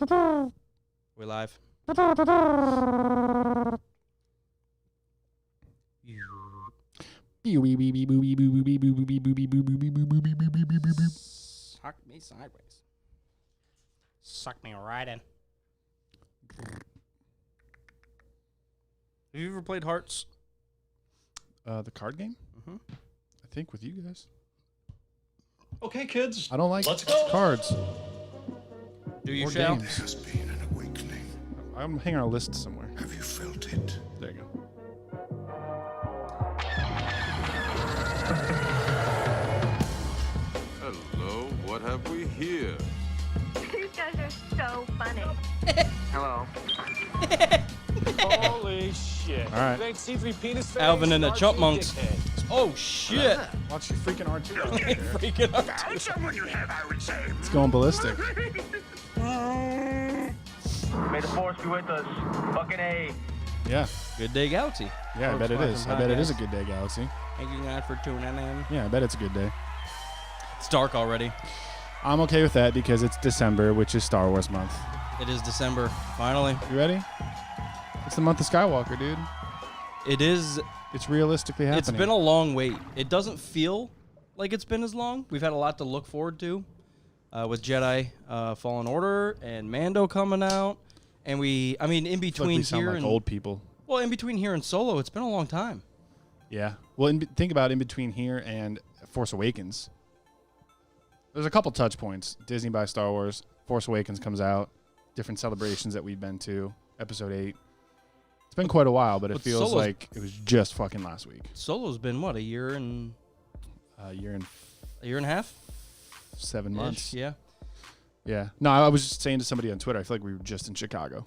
We live. Suck me sideways. Suck me right in. Have you ever played Hearts? The card game? Mm-hmm. I think with you guys. Okay, kids. I don't like Let's go. cards. Do you Or shall? games. There has been an awakening. I'm hanging on a list somewhere. Have you felt it? There you go. Hello, what have we here? You guys are so funny. Hello. Holy shit. All right. You ain't C3 penis face? Alvin and the RT Chipmunks. dickhead. Oh shit! Watch your freaking R2 out there. Freaking out. Found someone you have, I would say. It's going ballistic. May the force be with us. Fucking A. Yeah. Good day, Galaxy. Yeah, I bet it is. I bet it is a good day, Galaxy. Thank you guys for tuning in. Yeah, I bet it's a good day. It's dark already. I'm okay with that because it's December, which is Star Wars month. It is December. Finally. You ready? It's the month of Skywalker, dude. It is. It's realistically happening. It's been a long wait. It doesn't feel like it's been as long. We've had a lot to look forward to with Jedi Fallen Order and Mando coming out. And in I feel like between we sound here like and old people. well, in between here and Solo, it's been a long time. Yeah. Well, think about in between here and Force Awakens. There's a couple touch points. Disney buys Star Wars. Force Awakens comes out. Different celebrations that we've been to. Episode 8. It's been quite a while, but it But feels Solo's- like it was just fucking last week. Solo's been what, a year and A year and a half? 7 months. Yeah. Yeah. No, I was just saying to somebody on Twitter, I feel like we were just in Chicago.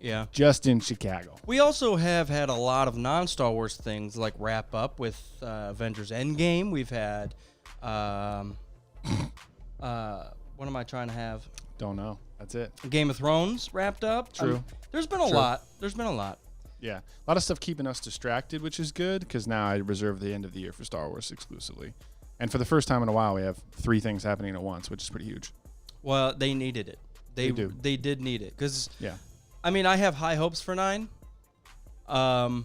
Yeah. Just in Chicago. We also have had a lot of non-Star Wars things like wrap up with Avengers Endgame. We've had, what am I trying to have? Don't know. That's it. Game of Thrones wrapped up. True. There's been a True. lot. There's been a lot. Yeah. A lot of stuff keeping us distracted, which is good because now I reserve the end of the year for Star Wars exclusively. And for the first time in a while, we have 3 things happening at once, which is pretty huge. Well, they needed it. They do. They did need it because Yeah. I mean I have high hopes for 9. I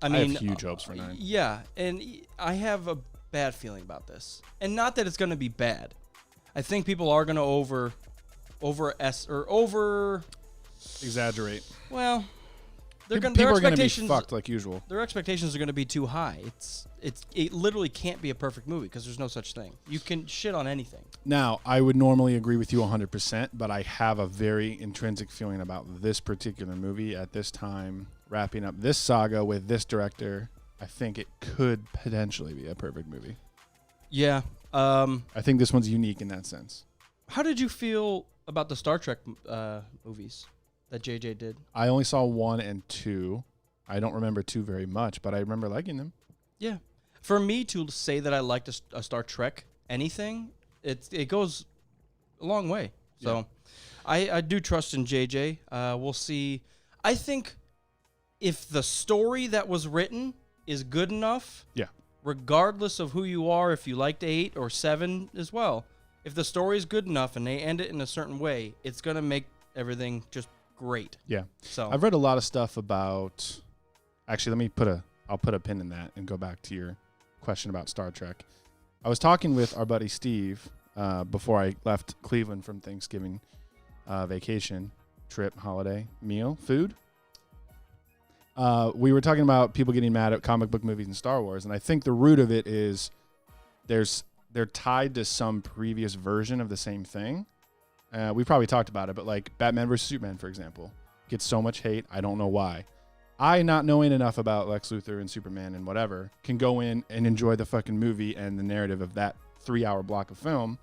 have huge hopes for 9. Yeah, and I have a bad feeling about this, and not that it's going to be bad. I think people are going to over Exaggerate. Well, their People are going to be expectations fucked like usual. their expectations are going to be too high. It literally can't be a perfect movie because there's no such thing. You can shit on anything. Now, I would normally agree with you 100%, but I have a very intrinsic feeling about this particular movie at this time, wrapping up this saga with this director. I think it could potentially be a perfect movie. Yeah. I think this one's unique in that sense. How did you feel about the Star Trek movies that JJ did? I only saw 1 and 2. I don't remember 2 very much, but I remember liking them. Yeah. For me to say that I liked a Star Trek anything, it goes a long way. So I do trust in JJ. We'll see. I think if the story that was written is good enough, Yeah. regardless of who you are, if you liked 8 or 7 as well, if the story is good enough and they end it in a certain way, it's going to make everything just great. Yeah. So I've read a lot of stuff about. Actually, I'll put a pin in that and go back to your question about Star Trek. I was talking with our buddy Steve before I left Cleveland from Thanksgiving vacation, trip, holiday, meal, food. We were talking about people getting mad at comic book movies and Star Wars, and I think the root of it is they're tied to some previous version of the same thing. We probably talked about it, but like Batman vs. Superman, for example, gets so much hate. I don't know why. I, not knowing enough about Lex Luthor and Superman and whatever, can go in and enjoy the fucking movie and the narrative of that 3-hour block of film,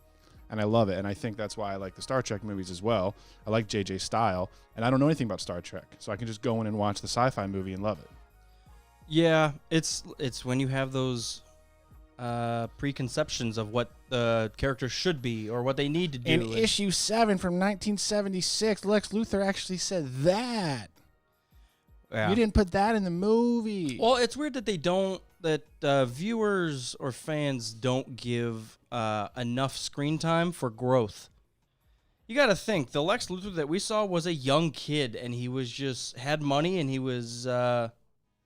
and I love it. And I think that's why I like the Star Trek movies as well. I like JJ's style, and I don't know anything about Star Trek, so I can just go in and watch the sci-fi movie and love it. yeah, it's when you have those preconceptions of what the characters should be or what they need to do. In issue 7 from 1976, Lex Luthor actually said that. Yeah. You didn't put that in the movie. Well, it's weird that viewers or fans don't give enough screen time for growth. You got to think the Lex Luthor that we saw was a young kid, and he was just had money, and he was. That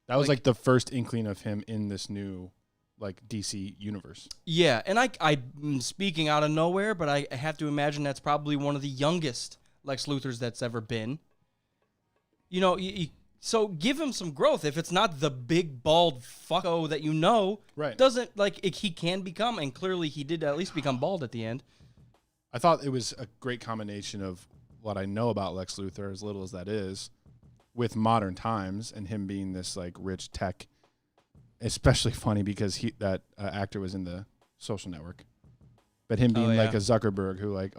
was like the first inkling of him in this new, like DC universe. Yeah, and I'm speaking out of nowhere, but I have to imagine that's probably one of the youngest Lex Luthors that's ever been. You know, so give him some growth. If it's not the big bald fucko that you know, Right. doesn't he can become, and clearly he did at least become bald at the end. I thought it was a great combination of what I know about Lex Luthor, as little as that is, with modern times and him being this like rich tech. Especially funny because that actor was in the Social Network, but him being like a Zuckerberg who like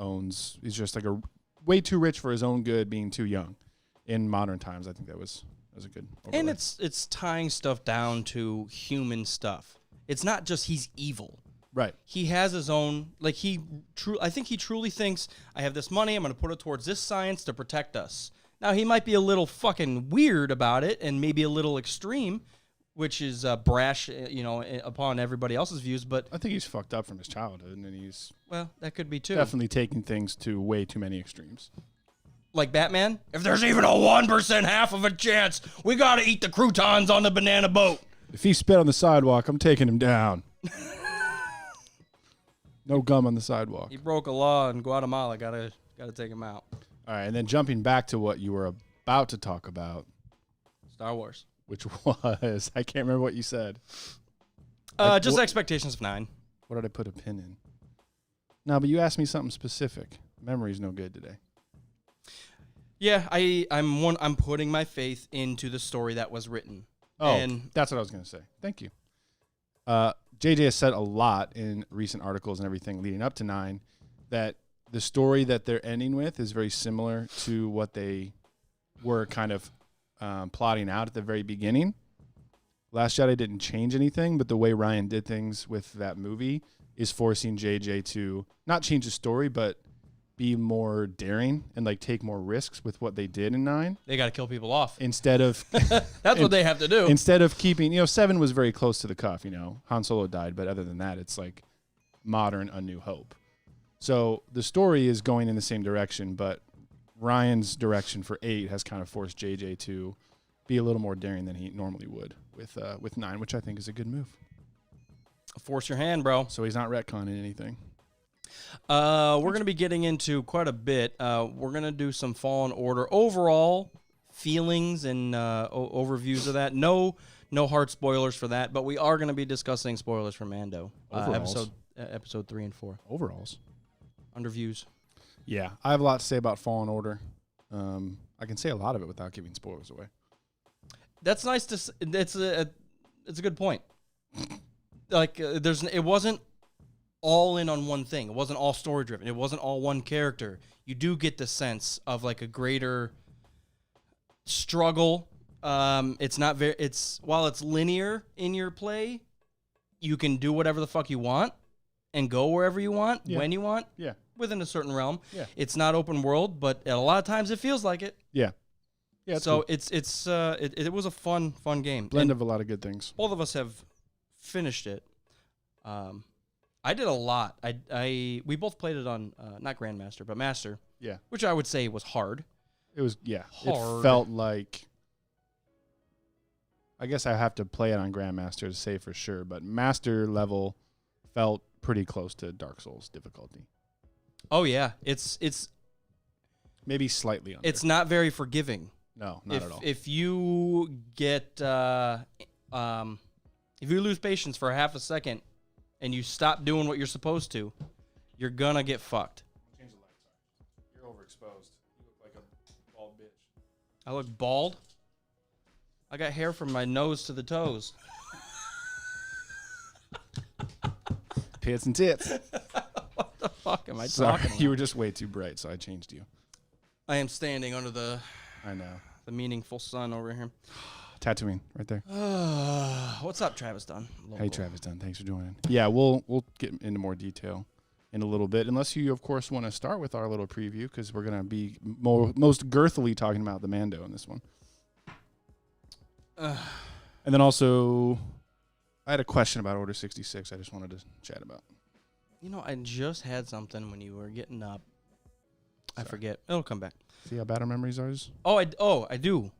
he's just like a way too rich for his own good, being too young. In modern times, I think that was a good overlay. And it's tying stuff down to human stuff. It's not just he's evil. Right. He has his own, like I think he truly thinks, I have this money, I'm going to put it towards this science to protect us. Now, he might be a little fucking weird about it and maybe a little extreme, which is brash, upon everybody else's views, but... I think he's fucked up from his childhood, and he's... Well, that could be too. Definitely taking things to way too many extremes. Like Batman? If there's even a 1% half of a chance, we got to eat the croutons on the banana boat. If he spit on the sidewalk, I'm taking him down. No gum on the sidewalk. He broke a law in Guatemala. Gotta take him out. All right, and then jumping back to what you were about to talk about. Star Wars. Which was, I can't remember what you said. Just expectations of 9. What did I put a pin in? No, but you asked me something specific. Memory's no good today. Yeah, I'm putting my faith into the story that was written. Oh, and that's what I was going to say. Thank you. JJ has said a lot in recent articles and everything leading up to 9 that the story that they're ending with is very similar to what they were kind of plotting out at the very beginning. Last Jedi didn't change anything, but the way Ryan did things with that movie is forcing JJ to not change the story, but be more daring and like take more risks with what they did in 9. They got to kill people off. Instead of that's what they have to do. Instead of keeping, 7 was very close to the cuff. Han Solo died, but other than that, it's like modern A New Hope. So the story is going in the same direction, but Ryan's direction for 8 has kind of forced JJ to be a little more daring than he normally would with 9, which I think is a good move. Force your hand, bro. So he's not retconning anything. We're going to be getting into quite a bit. We're going to do some Fallen Order overall feelings and overviews of that. No hard spoilers for that, but we are going to be discussing spoilers for Mando. Episode 3 and 4. Overalls. Underviews. Yeah, I have a lot to say about Fallen Order. I can say a lot of it without giving spoilers away. That's nice to. It's a good point. Like it wasn't all in on one thing. It wasn't all story driven. It wasn't all one character. You do get the sense of like a greater struggle. It's not very. While it's linear in your play, you can do whatever the fuck you want and go wherever you want when you want. Yeah. Within a certain realm. Yeah. It's not open world, but a lot of times it feels like it. Yeah. Yeah. So cool. it was a fun game. Blend And of a lot of good things. both of us have finished it. I did a lot. We both played it on not Grandmaster, but Master. Yeah. Which I would say was hard. It was Hard. It felt like. I guess I have to play it on Grandmaster to say for sure, but Master level felt pretty close to Dark Souls difficulty. Oh yeah, it's Maybe slightly under. it's not very forgiving. No, not at all. If you get if you lose patience for half a second and you stop doing what you're supposed to, you're gonna get fucked. Change the light, sorry. You're overexposed. You look like a bald bitch. I look bald. I got hair from my nose to the toes. Pits and tits. What the fuck am I Sorry, talking about? you were just way too bright, so I changed you. I am standing under the I know. meaningful sun over here. Tatooine, right there. What's up, Travis Dunn? Hey, Travis Dunn. Thanks for joining. Yeah, we'll get into more detail in a little bit, unless you, of course, want to start with our little preview, because we're going to be most girthily talking about the Mando in this one. And then also, I had a question about Order 66 I just wanted to chat about. You know, I just had something when you were getting up. I forget. It'll come back. See how bad our memories are? Oh, I do.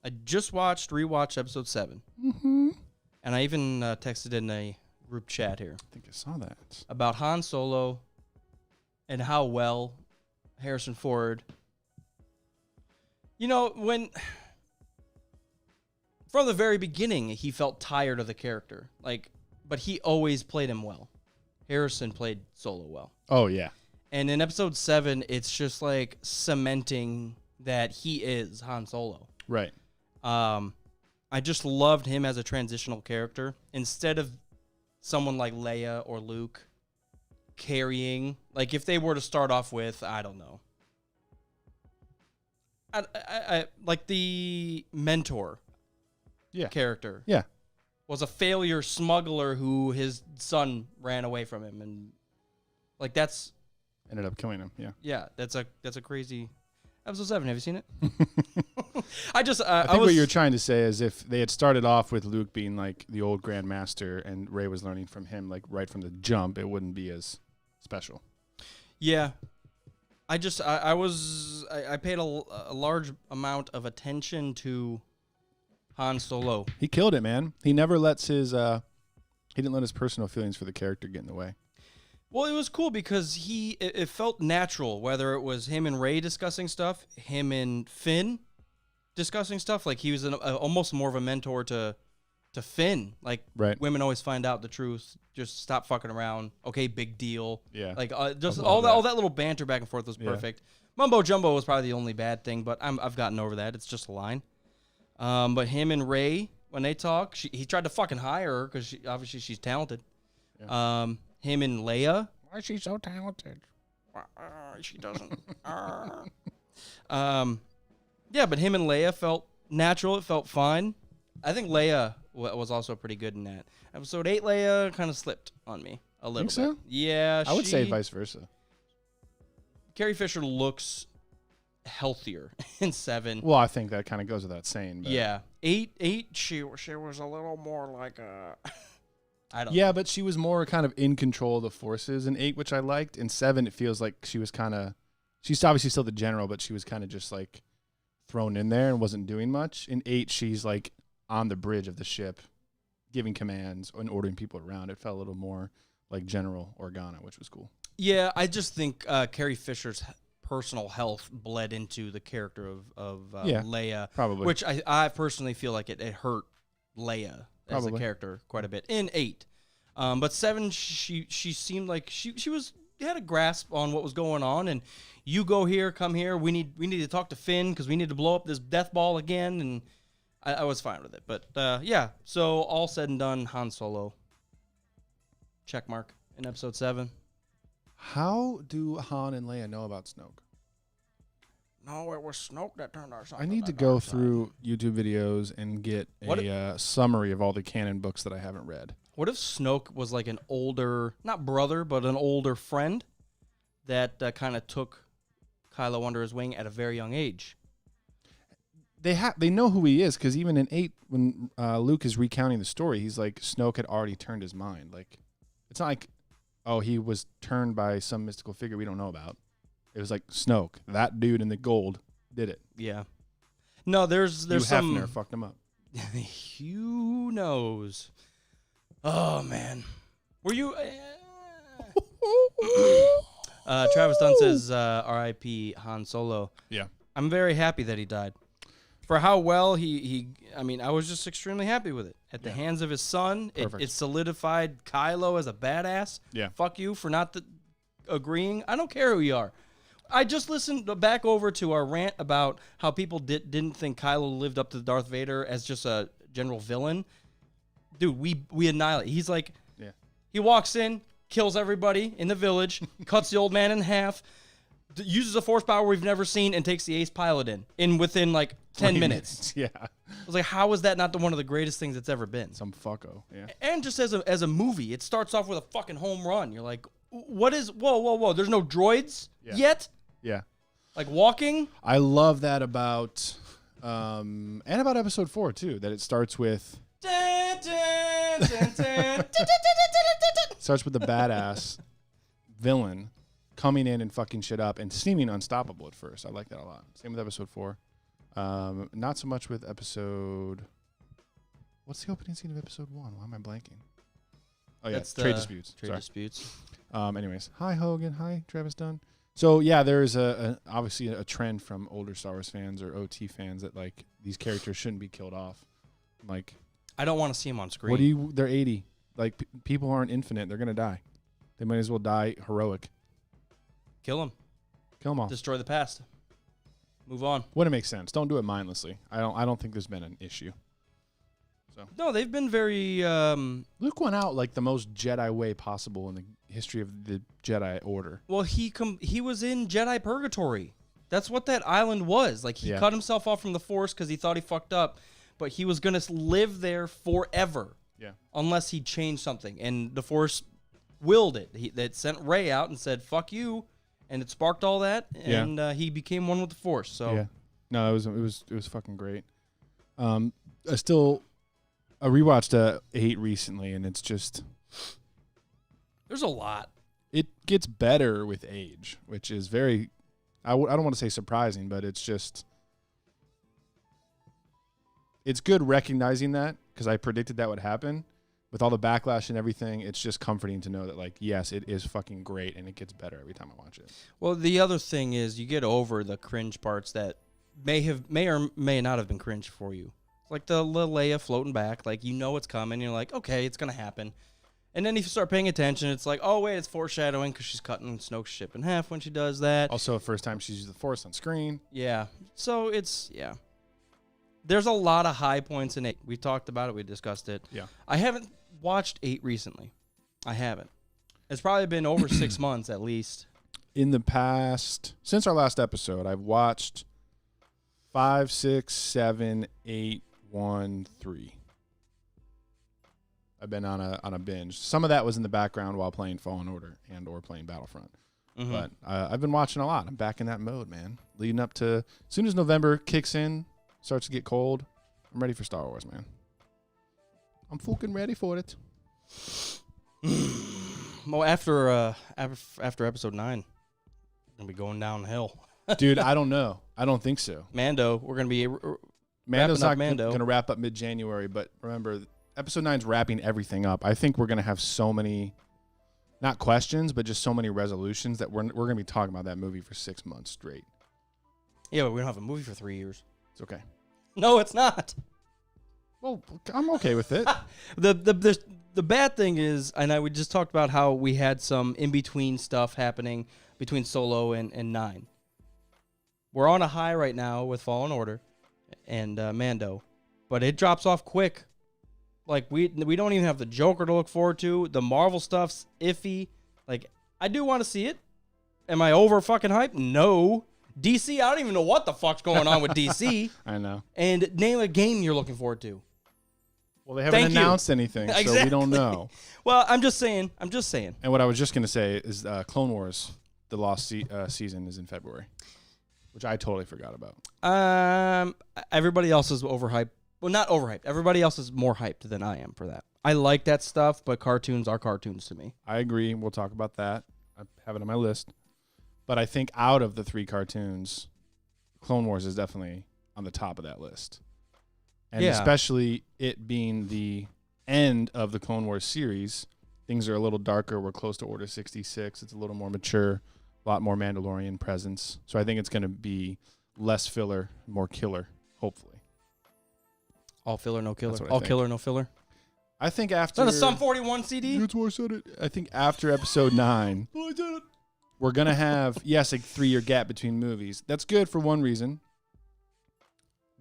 I just rewatched episode 7. Mm-hmm. And I even texted in a group chat here I think I saw that. about Han Solo and how well Harrison Ford. You know, from the very beginning, he felt tired of the character. But he always played him well. Harrison played Solo well. Oh, yeah. And in episode 7, it's just like cementing that he is Han Solo. Right. I just loved him as a transitional character instead of someone like Leia or Luke carrying. Like if they were to start off with, I don't know, I like the mentor character. Yeah. Was a failure smuggler who his son ran away from him, and like that's ended up killing him. Yeah. Yeah, that's a crazy episode 7. Have you seen it? I think what you're trying to say is if they had started off with Luke being like the old Grand Master and Rey was learning from him like right from the jump, it wouldn't be as special. Yeah. I paid a large amount of attention to Han Solo. He killed it, man. He never lets his he didn't let his personal feelings for the character get in the way. Well, it was cool because it felt natural, whether it was him and Rey discussing stuff, him and Finn discussing stuff. Like he was almost more of a mentor to Finn. Like women always find out the truth. Just stop fucking around. Okay, big deal. Yeah. Like just all that little banter back and forth was perfect. Mumbo jumbo was probably the only bad thing, but I've gotten over that. It's just a line. But him and Rey, when they talk, he tried to fucking hire her because obviously she's talented. Yeah. Him and Leia. Why is she so talented? She doesn't. Yeah, but him and Leia felt natural. It felt fine. I think Leia was also pretty good in that. Episode 8, Leia kind of slipped on me a little bit. So? Yeah, I would say vice versa. Carrie Fisher looks healthier in 7. Well, I think that kind of goes without saying. But yeah, 8, she was a little more like a. I don't. Yeah, know. but she was more kind of in control of the forces in 8, which I liked. In 7, it feels like she was kind of. She's obviously still the general, but she was kind of just like thrown in there and wasn't doing much. In 8, she's like on the bridge of the ship, giving commands and ordering people around. It felt a little more like General Organa, which was cool. Yeah, I just think Carrie Fisher's personal health bled into the character of Leia, probably. Which I personally feel like it hurt Leia as a character quite a bit in 8. But 7, she seemed like she had a grasp on what was going on, and you go here, come here. We need to talk to Finn because we need to blow up this death ball again, and I was fine with it. But yeah, so all said and done, Han Solo. Check mark in episode 7. How do Han and Leia know about Snoke? No, it was Snoke that turned our side. I need to go through YouTube videos and get a summary of all the canon books that I haven't read. What if Snoke was like an older, not brother, but an older friend that kind of took Kylo under his wing at a very young age? They know who he is because even in 8, when Luke is recounting the story, he's like Snoke had already turned his mind. Like it's not like, oh, he was turned by some mystical figure we don't know about. It was like Snoke, that dude in the gold, did it. Yeah. No, there's Hugh some. Hefner fucked him up. Who knows? Oh man, were you? Travis Dunn says, "R.I.P. Han Solo." Yeah, I'm very happy that he died. For how well he I mean, I was just extremely happy with it. At the hands of his son, it solidified Kylo as a badass. Yeah. Fuck you for not agreeing. I don't care who you are. I just listened back over to our rant about how people didn't think Kylo lived up to Darth Vader as just a general villain. Dude, we annihilate. He's like, he walks in, kills everybody in the village, cuts the old man in half, uses a force power we've never seen, and takes the ace pilot within like 10 minutes. Yeah. I was like, how is that not one of the greatest things that's ever been? Some fucko. Yeah. And just as a movie, it starts off with a fucking home run. You're like, what is? Whoa! There's no droids yet. Yeah. Like walking. I love that about, and about episode 4 too. That it starts with. Starts with the badass villain coming in and fucking shit up and seeming unstoppable at first. I like that a lot. Same with episode 4. Not so much with episode. What's the opening scene of episode 1? Why am I blanking? Oh yeah, That's trade the disputes. Trade Sorry. disputes. Anyways, hi Hogan, hi Travis Dunn. So yeah, there's obviously a trend from older Star Wars fans or OT fans that like these characters shouldn't be killed off. Like, I don't want to see him on screen. what do you? They're 80. Like people aren't infinite. They're gonna die. They might as well die heroic. Kill him. Kill them all. Destroy the past. Move on. Wouldn't make sense. Don't do it mindlessly. I don't think there's been an issue. No, they've been very. Luke went out like the most Jedi way possible in the history of the Jedi Order. Well, he was in Jedi Purgatory. That's what that island was. Like, he Yeah. cut himself off from the Force because he thought he fucked up, but he was gonna live there forever. Yeah. Unless he changed something, and the Force willed it. It sent Rey out and said "fuck you," and it sparked all that, and he became one with the Force. So Yeah. No, it was fucking great. I rewatched 8 recently, and it's just there's a lot. it gets better with age, which is very. I don't want to say surprising, but it's just it's good recognizing that because I predicted that would happen. With all the backlash and everything, it's just comforting to know that, like, yes, it is fucking great, and it gets better every time I watch it. Well, the other thing is you get over the cringe parts that may or may not have been cringe for you. Like the Leia floating back, like you know it's coming. You're like, okay, it's gonna happen. And then if you start paying attention, it's like, oh wait, it's foreshadowing because she's cutting Snoke's ship in half when she does that. Also, the first time she's used the Force on screen. Yeah. So there's a lot of high points in 8. We talked about it. We discussed it. Yeah. I haven't watched 8 recently. I haven't. It's probably been over 6 months at least. In the past, since our last episode, I've watched 5, 6, 7, 8, 1, 3. I've been on a binge. Some of that was in the background while playing Fallen Order and or playing Battlefront. Mm-hmm. But I've been watching a lot. I'm back in that mode, man. Leading up to as soon as November kicks in, starts to get cold, I'm ready for Star Wars, man. I'm fucking ready for it. Well, after episode 9, we're gonna be going downhill. Dude, I don't know. I don't think so. Mando, we're gonna be Mando's not Mando. going to wrap up mid-January, but remember, episode 9's wrapping everything up. I think we're going to have so many, not questions, but just so many resolutions that we're going to be talking about that movie for 6 months straight. Yeah, but we don't have a movie for 3 years. It's okay. No, it's not. Well, I'm okay with it. The bad thing is, and we just talked about how we had some in-between stuff happening between Solo and 9. We're on a high right now with Fallen Order and Mando, but it drops off quick. Like, we don't even have the Joker to look forward to. The Marvel stuff's iffy. Like, I do want to see it. Am I over fucking hyped? No. DC, I don't even know what the fuck's going on with DC. I know. And name a game you're looking forward to. Well, they haven't Thank you. announced anything, so we don't know. Well, I'm just saying. And what I was just going to say is Clone Wars, the lost season, is in February, which I totally forgot about. Everybody else is overhyped. Well, not overhyped. Everybody else is more hyped than I am for that. I like that stuff, but cartoons are cartoons to me. I agree. We'll talk about that. I have it on my list. But I think out of the 3 cartoons, Clone Wars is definitely on the top of that list. And especially it being the end of the Clone Wars series, things are a little darker. We're close to Order 66. It's a little more mature, a lot more Mandalorian presence. So I think it's going to be less filler, more killer, hopefully. All filler, no killer. That's what I All think. killer, no filler. I think after... Is that a Sum 41 CD? That's why I said it. I think after episode 9, we're going to have, yes, a 3-year gap between movies. That's good for one reason.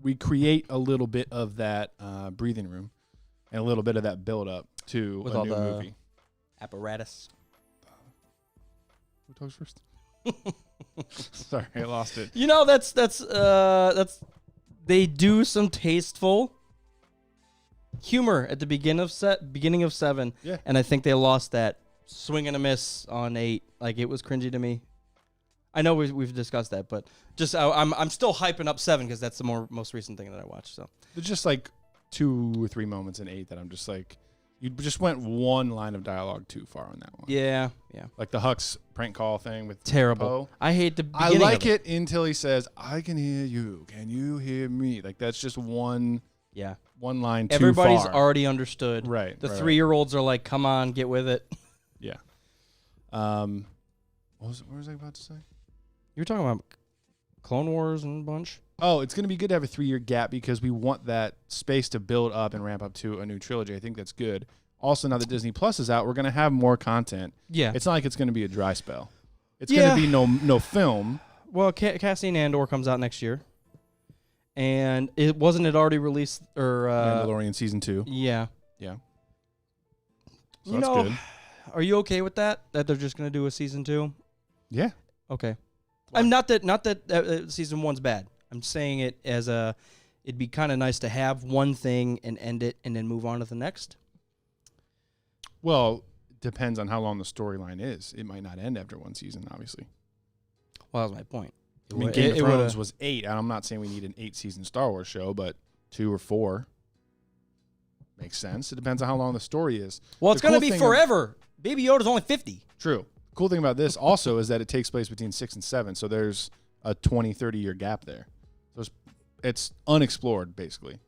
We create a little bit of that breathing room and a little bit of that build-up to With a all new the movie. Apparatus. Who talks first? Sorry, I lost it. You know, that's they do some tasteful humor at the beginning of 7. Yeah. And I think they lost that swing and a miss on 8. Like, it was cringy to me. I know we've discussed that, but just I'm still hyping up 7 because that's the most recent thing that I watched. So There's just like 2 or 3 moments in 8 that I'm just like, You just went one line of dialogue too far on that one. Yeah. Like the Hux prank call thing with Terrible. Poe. I hate the I beginning like of it until he says, "I can hear you. Can you hear me?" Like that's just one Yeah. line too Everybody's far. already understood. Right. The right. 3-year-olds are like, come on, get with it. Yeah. What was I about to say? You were talking about Clone Wars and a bunch? Oh, it's going to be good to have a 3-year gap because we want that space to build up and ramp up to a new trilogy. I think that's good. Also, now that Disney Plus is out, we're going to have more content. Yeah. It's not like it's going to be a dry spell. It's going to be no film. Well, Cassian Andor comes out next year. And it already released or Mandalorian season 2. Yeah. Yeah. So You that's know, good. Are you okay with that? That they're just going to do a season 2? Yeah. Okay. I'm not that season 1's bad. I'm saying it as it'd be kind of nice to have one thing and end it and then move on to the next. Well, depends on how long the storyline is. It might not end after one season, obviously. Well, that was my point. I mean, Game of Thrones was 8. I'm not saying we need an 8-season Star Wars show, but 2 or 4 makes sense. It depends on how long the story is. Well, it's going to be forever. Baby Yoda's only 50. True. Cool thing about this also is that it takes place between 6 and 7, so there's a 20, 30-year gap there. So it's unexplored, basically,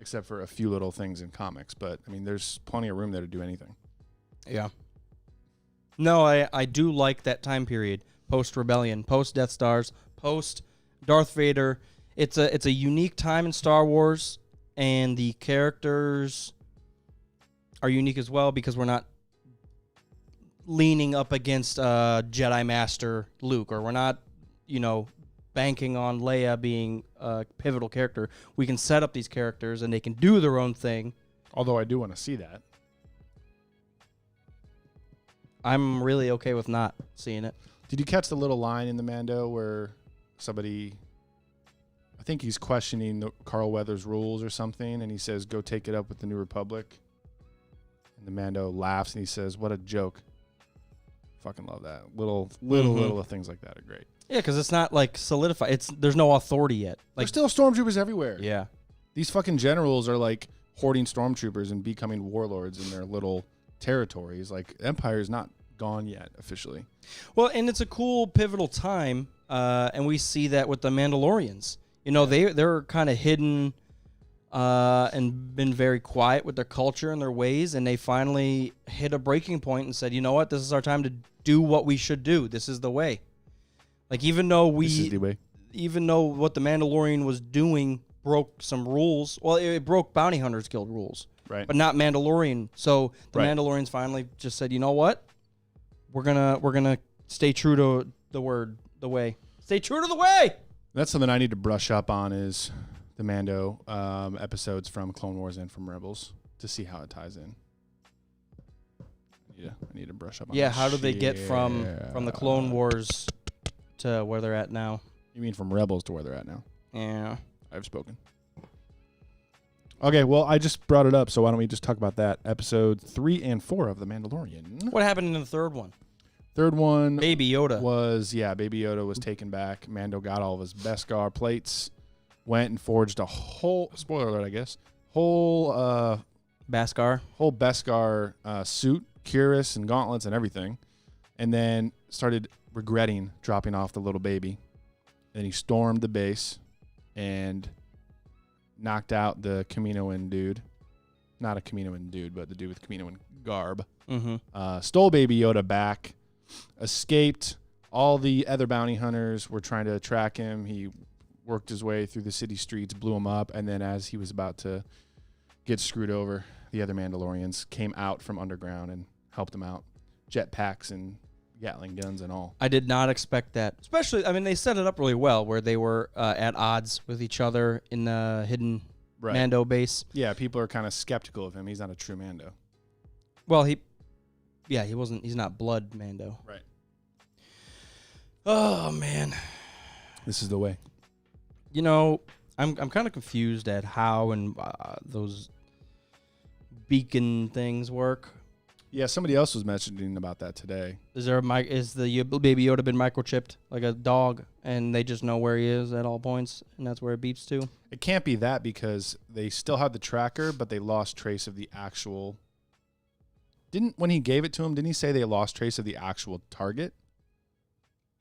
except for a few little things in comics. But, I mean, there's plenty of room there to do anything. Yeah. No, I do like that time period. Post-Rebellion, post-Death Stars, post-Darth Vader. It's a unique time in Star Wars, and the characters are unique as well because we're not leaning up against Jedi Master Luke, or we're not, banking on Leia being a pivotal character. We can set up these characters, and they can do their own thing. Although I do want to see that. I'm really okay with not seeing it. Did you catch the little line in the Mando where somebody, I think he's questioning Carl Weathers' rules or something, and he says, "Go take it up with the New Republic." And the Mando laughs and he says, "What a joke." Fucking love that. Little things like that are great. Yeah, because it's not like solidified. There's no authority yet. Like, There's still stormtroopers everywhere. yeah. These fucking generals are like hoarding stormtroopers and becoming warlords in their little territories. Like Empire's not gone yet officially. Well, and it's a cool pivotal time, and we see that with the Mandalorians. They're kind of hidden and been very quiet with their culture and their ways, and they finally hit a breaking point and said, "You know what? This is our time to do what we should do. This is the way." Like even though what the Mandalorian was doing broke some rules. Well, it broke Bounty Hunters Guild rules, right? But not Mandalorian. So the Mandalorians finally just said, "You know what? We're gonna stay true to the way. Stay true to the way." That's something I need to brush up on is the Mando episodes from Clone Wars and from Rebels to see how it ties in. I need to brush up on Yeah, that how do they get shit. from the Clone Wars to where they're at now? You mean from Rebels to where they're at now? Yeah. I've spoken. Okay, well, I just brought it up, so why don't we just talk about that? Episode 3 and 4 of The Mandalorian. What happened in the third one? Third one Baby Yoda. Baby Yoda was taken back. Mando got all of his Beskar plates, went and forged a whole, spoiler alert, I guess, whole Beskar suit, cuirass and gauntlets and everything, and then started regretting dropping off the little baby. Then he stormed the base and knocked out the Kaminoan dude. Not a Kaminoan dude, but the dude with Kaminoan garb. Mm-hmm. Stole Baby Yoda back, escaped. All the other bounty hunters were trying to track him. He worked his way through the city streets, blew him up, and then as he was about to get screwed over, the other Mandalorians came out from underground and helped him out. Jetpacks and Gatling guns and all. I did not expect that. Especially, I mean, they set it up really well where they were at odds with each other in the hidden Mando base. Yeah, people are kind of skeptical of him. He's not a true Mando. Well, he's not blood Mando. Right. Oh, man. This is the way. I'm kind of confused at how and those beacon things work. Yeah, somebody else was mentioning about that today. Is the baby Yoda been microchipped like a dog, and they just know where he is at all points, and that's where it beeps to? It can't be that because they still had the tracker, but they lost trace of the actual. When he gave it to him, didn't he say they lost trace of the actual target?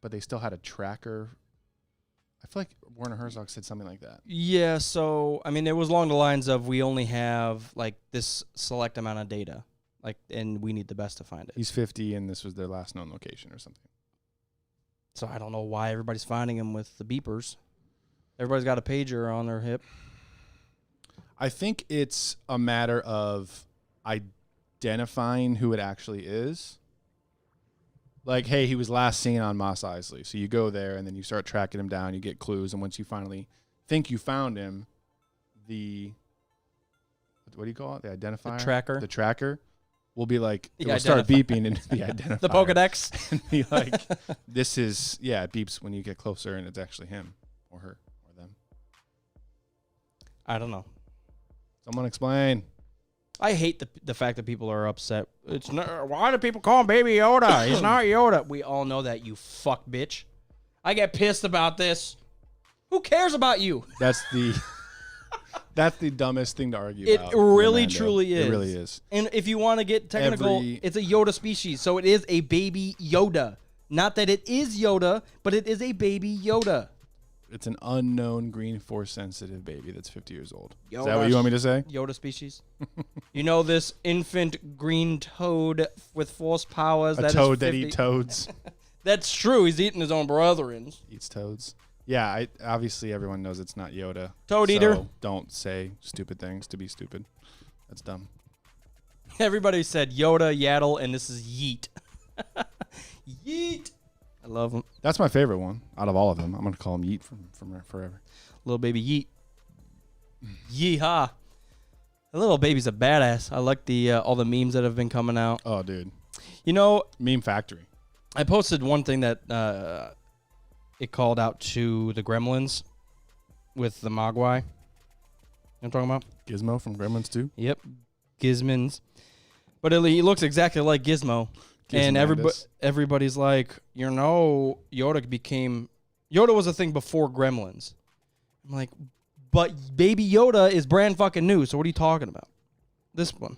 But they still had a tracker. I feel like Werner Herzog said something like that. Yeah, so I mean, it was along the lines of we only have like this select amount of data. And we need the best to find it. He's 50, and this was their last known location or something. So I don't know why everybody's finding him with the beepers. Everybody's got a pager on their hip. I think it's a matter of identifying who it actually is. Like, hey, he was last seen on Mos Eisley. So you go there, and then you start tracking him down. You get clues, and once you finally think you found him, what do you call it? The identifier? The tracker. Will be like, it will start beeping into the identifier. The Pokedex. And be like, this is, it beeps when you get closer and it's actually him or her or them. I don't know. Someone explain. I hate the fact that people are upset. It's not, why do people call him Baby Yoda? He's not Yoda. We all know that, you fuck bitch. I get pissed about this. Who cares about you? That's the dumbest thing to argue about. It really, truly is. It really is. And if you want to get technical, it's a Yoda species, so it is a baby Yoda. Not that it is Yoda, but it is a baby Yoda. It's an unknown green force sensitive baby that's 50 years old. Yoda, is that what you want me to say? Yoda species. You know this infant green toad with force powers. A toad that eats toads. That's true. He's eating his own brethrens. Eats toads. Yeah, obviously everyone knows it's not Yoda. Toad eater. Don't say stupid things to be stupid. That's dumb. Everybody said Yoda, Yaddle, and this is Yeet. Yeet. I love him. That's my favorite one out of all of them. I'm going to call him Yeet from forever. Little baby Yeet. Yeehaw. The little baby's a badass. I like all the memes that have been coming out. Oh, dude. You know. Meme factory. I posted one thing that it called out to the Gremlins with the Mogwai. You know what I'm talking about? Gizmo from Gremlins 2? Yep. Gizmins. But he looks exactly like Gizmo. And everybody's like, Yoda was a thing before Gremlins. I'm like, but Baby Yoda is brand fucking new, so what are you talking about? This one.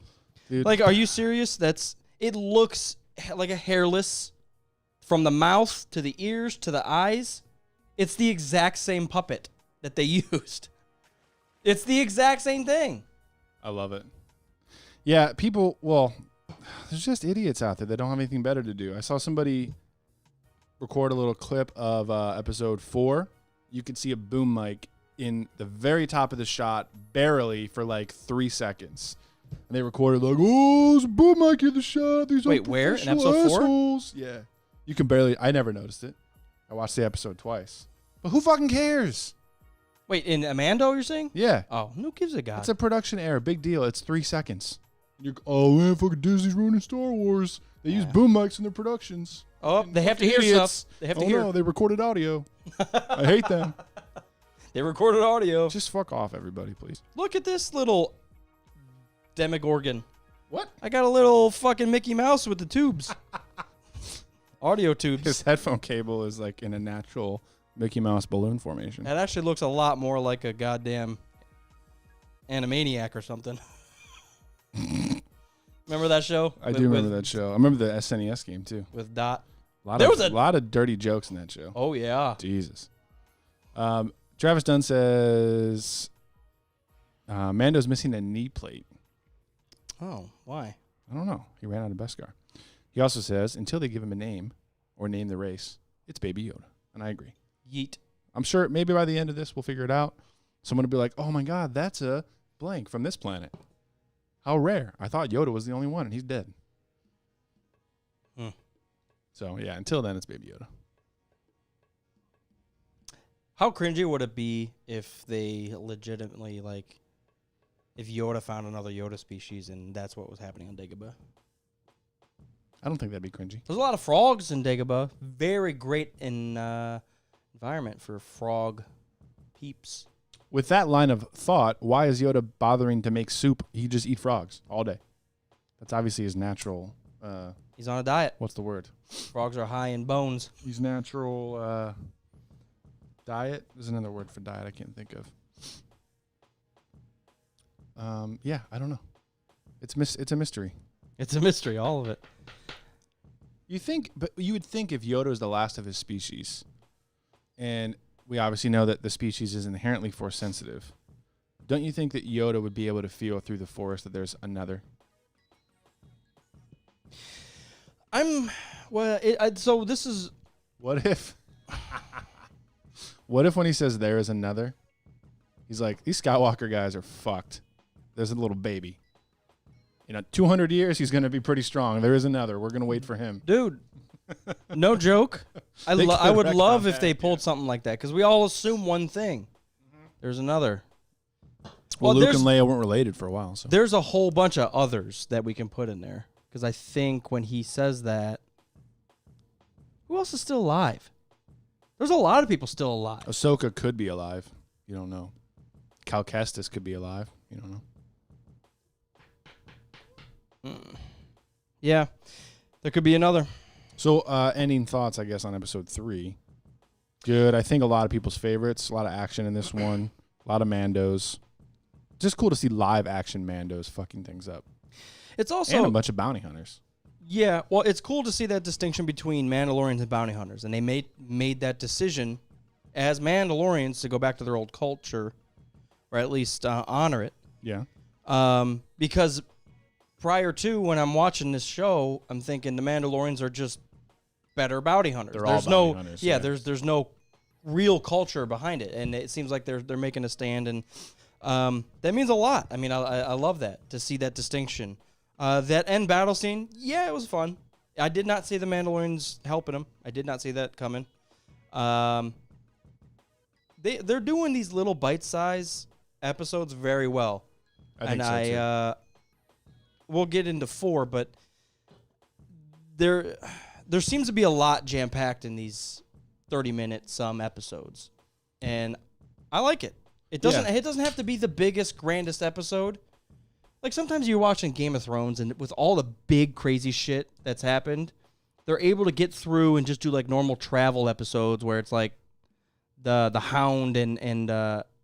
Dude. Like, are you serious? It looks like a hairless, from the mouth to the ears to the eyes. It's the exact same puppet that they used. It's the exact same thing. I love it. Yeah, there's just idiots out there that don't have anything better to do. I saw somebody record a little clip of episode 4. You could see a boom mic in the very top of the shot, barely for like 3 seconds. And they recorded like, oh, there's a boom mic in the shot. These Wait, where? In episode 4? Yeah. You can barely, I never noticed it. I watched the episode twice. But who fucking cares? Wait, in Amando, you're saying? Yeah. Oh, who gives a god? It's a production error. Big deal. It's 3 seconds. Oh, man, fucking Disney's ruining Star Wars. They use boom mics in their productions. Oh, they have to hear stuff. They have to hear. No, they recorded audio. I hate them. They recorded audio. Just fuck off, everybody, please. Look at this little Demogorgon. What? I got a little fucking Mickey Mouse with the tubes. Audio tubes. His headphone cable is like in a natural Mickey Mouse balloon formation. That actually looks a lot more like a goddamn Animaniac or something. Remember that show? I do remember that show. I remember the SNES game too. With Dot. There was a lot of dirty jokes in that show. Oh yeah. Jesus. Travis Dunn says Mando's missing a knee plate. Oh, why? I don't know. He ran out of Beskar. He also says, until they give him a name or name the race, it's Baby Yoda. And I agree. Yeet. I'm sure maybe by the end of this, we'll figure it out. Someone will be like, oh my God, that's a blank from this planet. How rare. I thought Yoda was the only one, and he's dead. So, yeah, until then, it's Baby Yoda. How cringy would it be if they legitimately, if Yoda found another Yoda species and that's what was happening on Dagobah? I don't think that'd be cringy. There's a lot of frogs in Dagobah. Very great environment for frog peeps. With that line of thought, why is Yoda bothering to make soup? He just eat frogs all day. That's obviously his natural. He's on a diet. What's the word? Frogs are high in bones. His natural diet. There's another word for diet I can't think of. Yeah, I don't know. It's a mystery. It's a mystery, all of it. But you would think if Yoda is the last of his species, and we obviously know that the species is inherently force sensitive, don't you think that Yoda would be able to feel through the force that there's another? So this is... What if when he says there is another, he's like, these Skywalker guys are fucked. There's a little baby. 200 years, he's going to be pretty strong. There is another. We're going to wait for him. Dude, no joke. I would love if they pulled something like that, because we all assume one thing. There's another. Well, Luke and Leia weren't related for a while. So there's a whole bunch of others that we can put in there, because I think when he says that, who else is still alive? There's a lot of people still alive. Ahsoka could be alive. You don't know. Cal Kestis could be alive. You don't know. Yeah, there could be another. So, ending thoughts, I guess, on episode 3. Good. I think a lot of people's favorites. A lot of action in this one. A lot of Mandos. Just cool to see live action Mandos fucking things up. It's also and a bunch of bounty hunters. Yeah, well, it's cool to see that distinction between Mandalorians and bounty hunters, and they made that decision as Mandalorians to go back to their old culture, or at least honor it. Yeah. Because prior to when I'm watching this show, I'm thinking the Mandalorians are just better bounty hunters. There's all bounty hunters. Yeah, there's no real culture behind it, and it seems like they're making a stand, and that means a lot. I mean, I love that, to see that distinction. That end battle scene, yeah, it was fun. I did not see the Mandalorians helping him. I did not see that coming. They're doing these little bite-size episodes very well. I think so too. We'll get into 4, but there seems to be a lot jam-packed in these 30-minute some episodes, and I like it. It doesn't have to be the biggest, grandest episode. Like, sometimes you're watching Game of Thrones, and with all the big, crazy shit that's happened, they're able to get through and just do, like, normal travel episodes where it's, like, the Hound and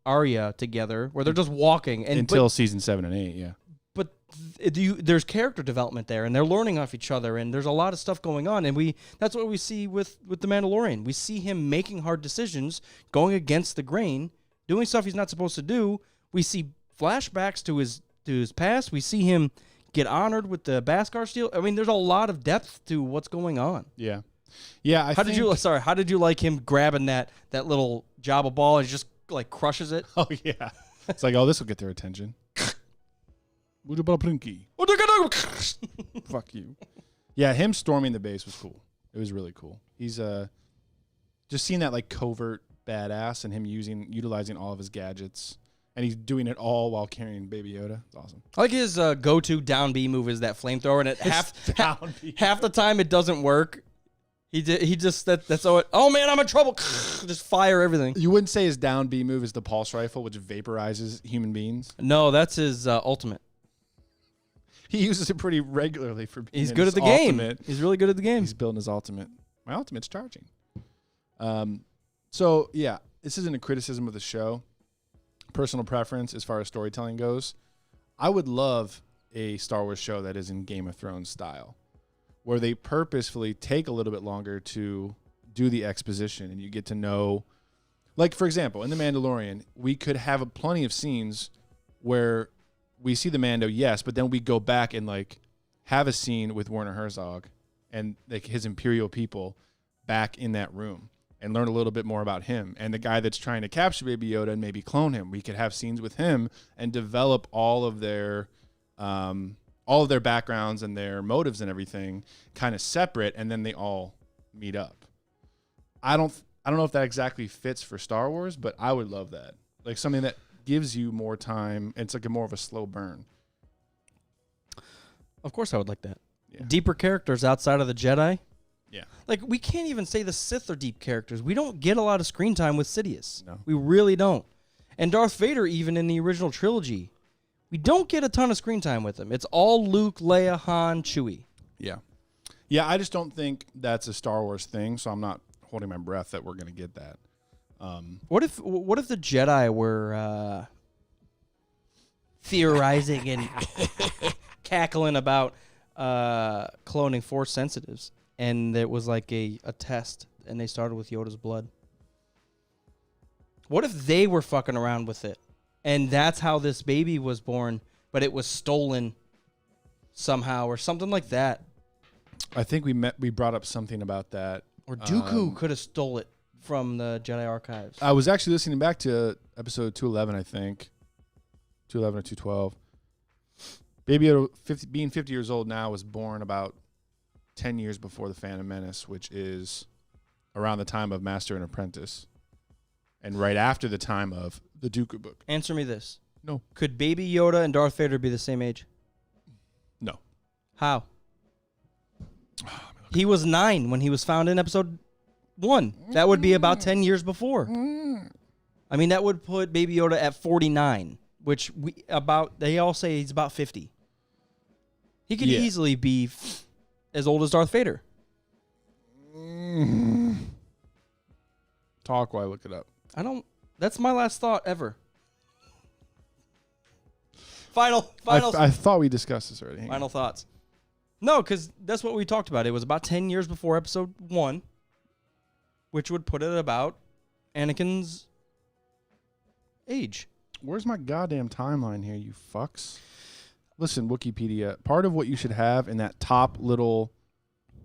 Arya together, where they're just walking. Until season 7 and 8, yeah. But there's character development there, and they're learning off each other, and there's a lot of stuff going on, and that's what we see with The Mandalorian. We see him making hard decisions, going against the grain, doing stuff he's not supposed to do. We see flashbacks to his past. We see him get honored with the Beskar steel. I mean, there's a lot of depth to what's going on. Yeah. Yeah, How did you like him grabbing that little Jabba ball and just like crushes it? Oh yeah. It's like, oh, this will get their attention. Fuck you. Yeah, him storming the base was cool. It was really cool. He's just seeing that like covert badass and him utilizing all of his gadgets. And he's doing it all while carrying Baby Yoda. It's awesome. I like his go-to down B move is that flamethrower, and half the time it doesn't work. That's all. Oh man, I'm in trouble! Just fire everything. You wouldn't say his down B move is the pulse rifle, which vaporizes human beings. No, that's his ultimate. He uses it pretty regularly for being He's good at the game. Ultimate. He's really good at the game. He's building his ultimate. My ultimate's charging. So yeah, this isn't a criticism of the show. Personal preference as far as storytelling goes. I would love a Star Wars show that is in Game of Thrones style, where they purposefully take a little bit longer to do the exposition, and you get to know, like, for example, in The Mandalorian, we could have plenty of scenes where we see the Mando, yes, but then we go back and like have a scene with Werner Herzog and like his Imperial people back in that room and learn a little bit more about him and the guy that's trying to capture Baby Yoda and maybe clone him. We could have scenes with him and develop all of their backgrounds and their motives and everything kind of separate, and then they all meet up. I don't know if that exactly fits for Star Wars, but I would love that. Like something that gives you more time. It's like more of a slow burn. Of course I would like that. Yeah. Deeper characters outside of the Jedi. Yeah. Like, we can't even say the Sith are deep characters. We don't get a lot of screen time with Sidious. No. We really don't. And Darth Vader, even in the original trilogy, We don't get a ton of screen time with them. It's all Luke, Leia, Han, Chewie. Yeah. Yeah, I just don't think that's a Star Wars thing, so I'm not holding my breath that we're going to get that. What if the Jedi were theorizing and cackling about cloning Force sensitives, and it was like a test, and they started with Yoda's blood? What if they were fucking around with it, and that's how this baby was born, but it was stolen somehow or something like that? I think we brought up something about that. Or Dooku could have stole it from the Jedi archives. I was actually listening back to episode 211, I think. 211 or 212. Baby Yoda, being 50 years old now, was born about 10 years before the Phantom Menace, which is around the time of Master and Apprentice, and right after the time of the Dooku book. Answer me this. No. Could Baby Yoda and Darth Vader be the same age? No. How? He was 9 when he was found in episode 1. That would be about 10 years before. I mean, that would put Baby Yoda at 49, which they all say he's about 50. He could easily be as old as Darth Vader. Talk while I look it up. That's my last thought ever. Final. I thought we discussed this already. Hang Final on. thoughts. No, because that's what we talked about. It was about 10 years before episode 1, which would put it about Anakin's age. Where's my goddamn timeline here, you fucks? Listen, Wikipedia, part of what you should have in that top little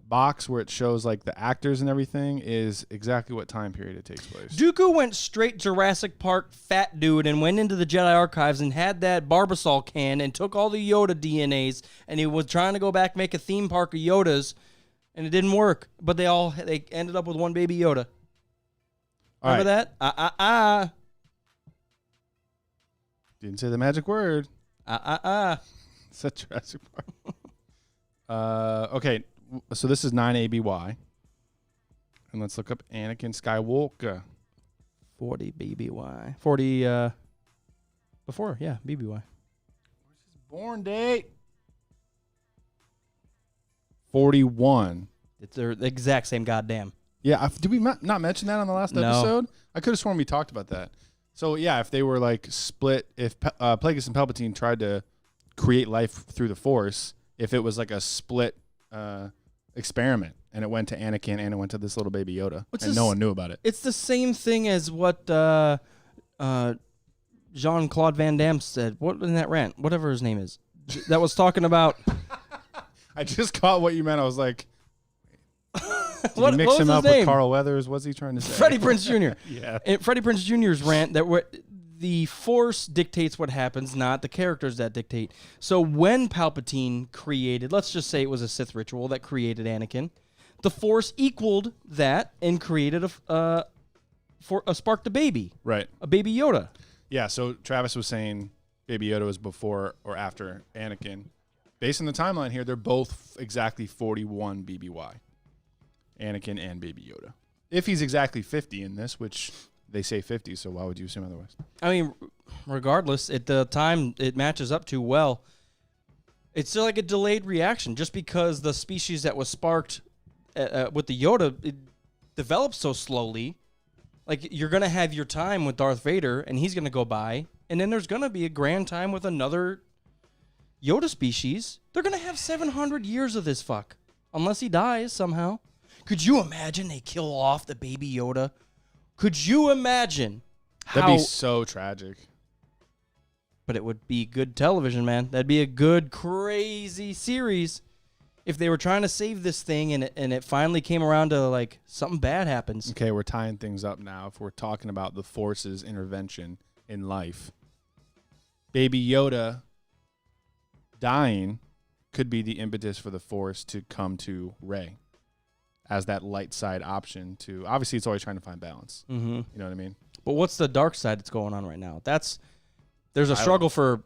box where it shows like the actors and everything is exactly what time period it takes place. Dooku went straight Jurassic Park fat dude and went into the Jedi archives and had that Barbasol can and took all the Yoda DNAs, and he was trying to go back make a theme park of Yodas, and it didn't work. But they ended up with one baby Yoda. All Remember right. that? Didn't say the magic word. It's a Jurassic Park. Okay, so this is 9ABY. And let's look up Anakin Skywalker. 40 BBY. 40 before, yeah, BBY. Where's his born date? 41. It's the exact same goddamn. Yeah, did we not mention that on the last No. episode? I could have sworn we talked about that. So, yeah, if they were, like, split, if Plagueis and Palpatine tried to create life through the Force, if it was, like, a split experiment, and it went to Anakin and it went to this little baby Yoda, and no one knew about it. It's the same thing as what Jean-Claude Van Damme said. What in that rant? Whatever his name is. That was talking about... I just caught what you meant. I was like... Did what you mix was him his up name? with Carl Weathers? What's he trying to say? Freddie Prinze Jr. Yeah. And Freddie Prinze Jr.'s rant that the Force dictates what happens, not the characters that dictate. So when Palpatine created, let's just say it was a Sith ritual that created Anakin, the Force equaled that and created a spark the baby, Right. a baby Yoda. Yeah, so Travis was saying Baby Yoda was before or after Anakin. Based on the timeline here, they're both exactly 41 BBY. Anakin and Baby Yoda. If he's exactly 50 in this, which they say 50, so why would you assume otherwise? I mean, regardless, at the time it matches up to well. It's still like a delayed reaction, just because the species that was sparked with the Yoda it develops so slowly. Like, you're gonna have your time with Darth Vader, and he's gonna go by, and then there's gonna be a grand time with another Yoda species. They're gonna have 700 years of this fuck, unless he dies somehow. Could you imagine they kill off the baby Yoda? Could you imagine how... That'd be so tragic. But it would be good television, man. That'd be a good, crazy series if they were trying to save this thing and it finally came around to, like, something bad happens. Okay, we're tying things up now. If we're talking about the Force's intervention in life, Baby Yoda dying could be the impetus for the Force to come to Rey as that light side option to... Obviously, it's always trying to find balance. Mm-hmm. You know what I mean? But what's the dark side that's going on right now? There's a struggle for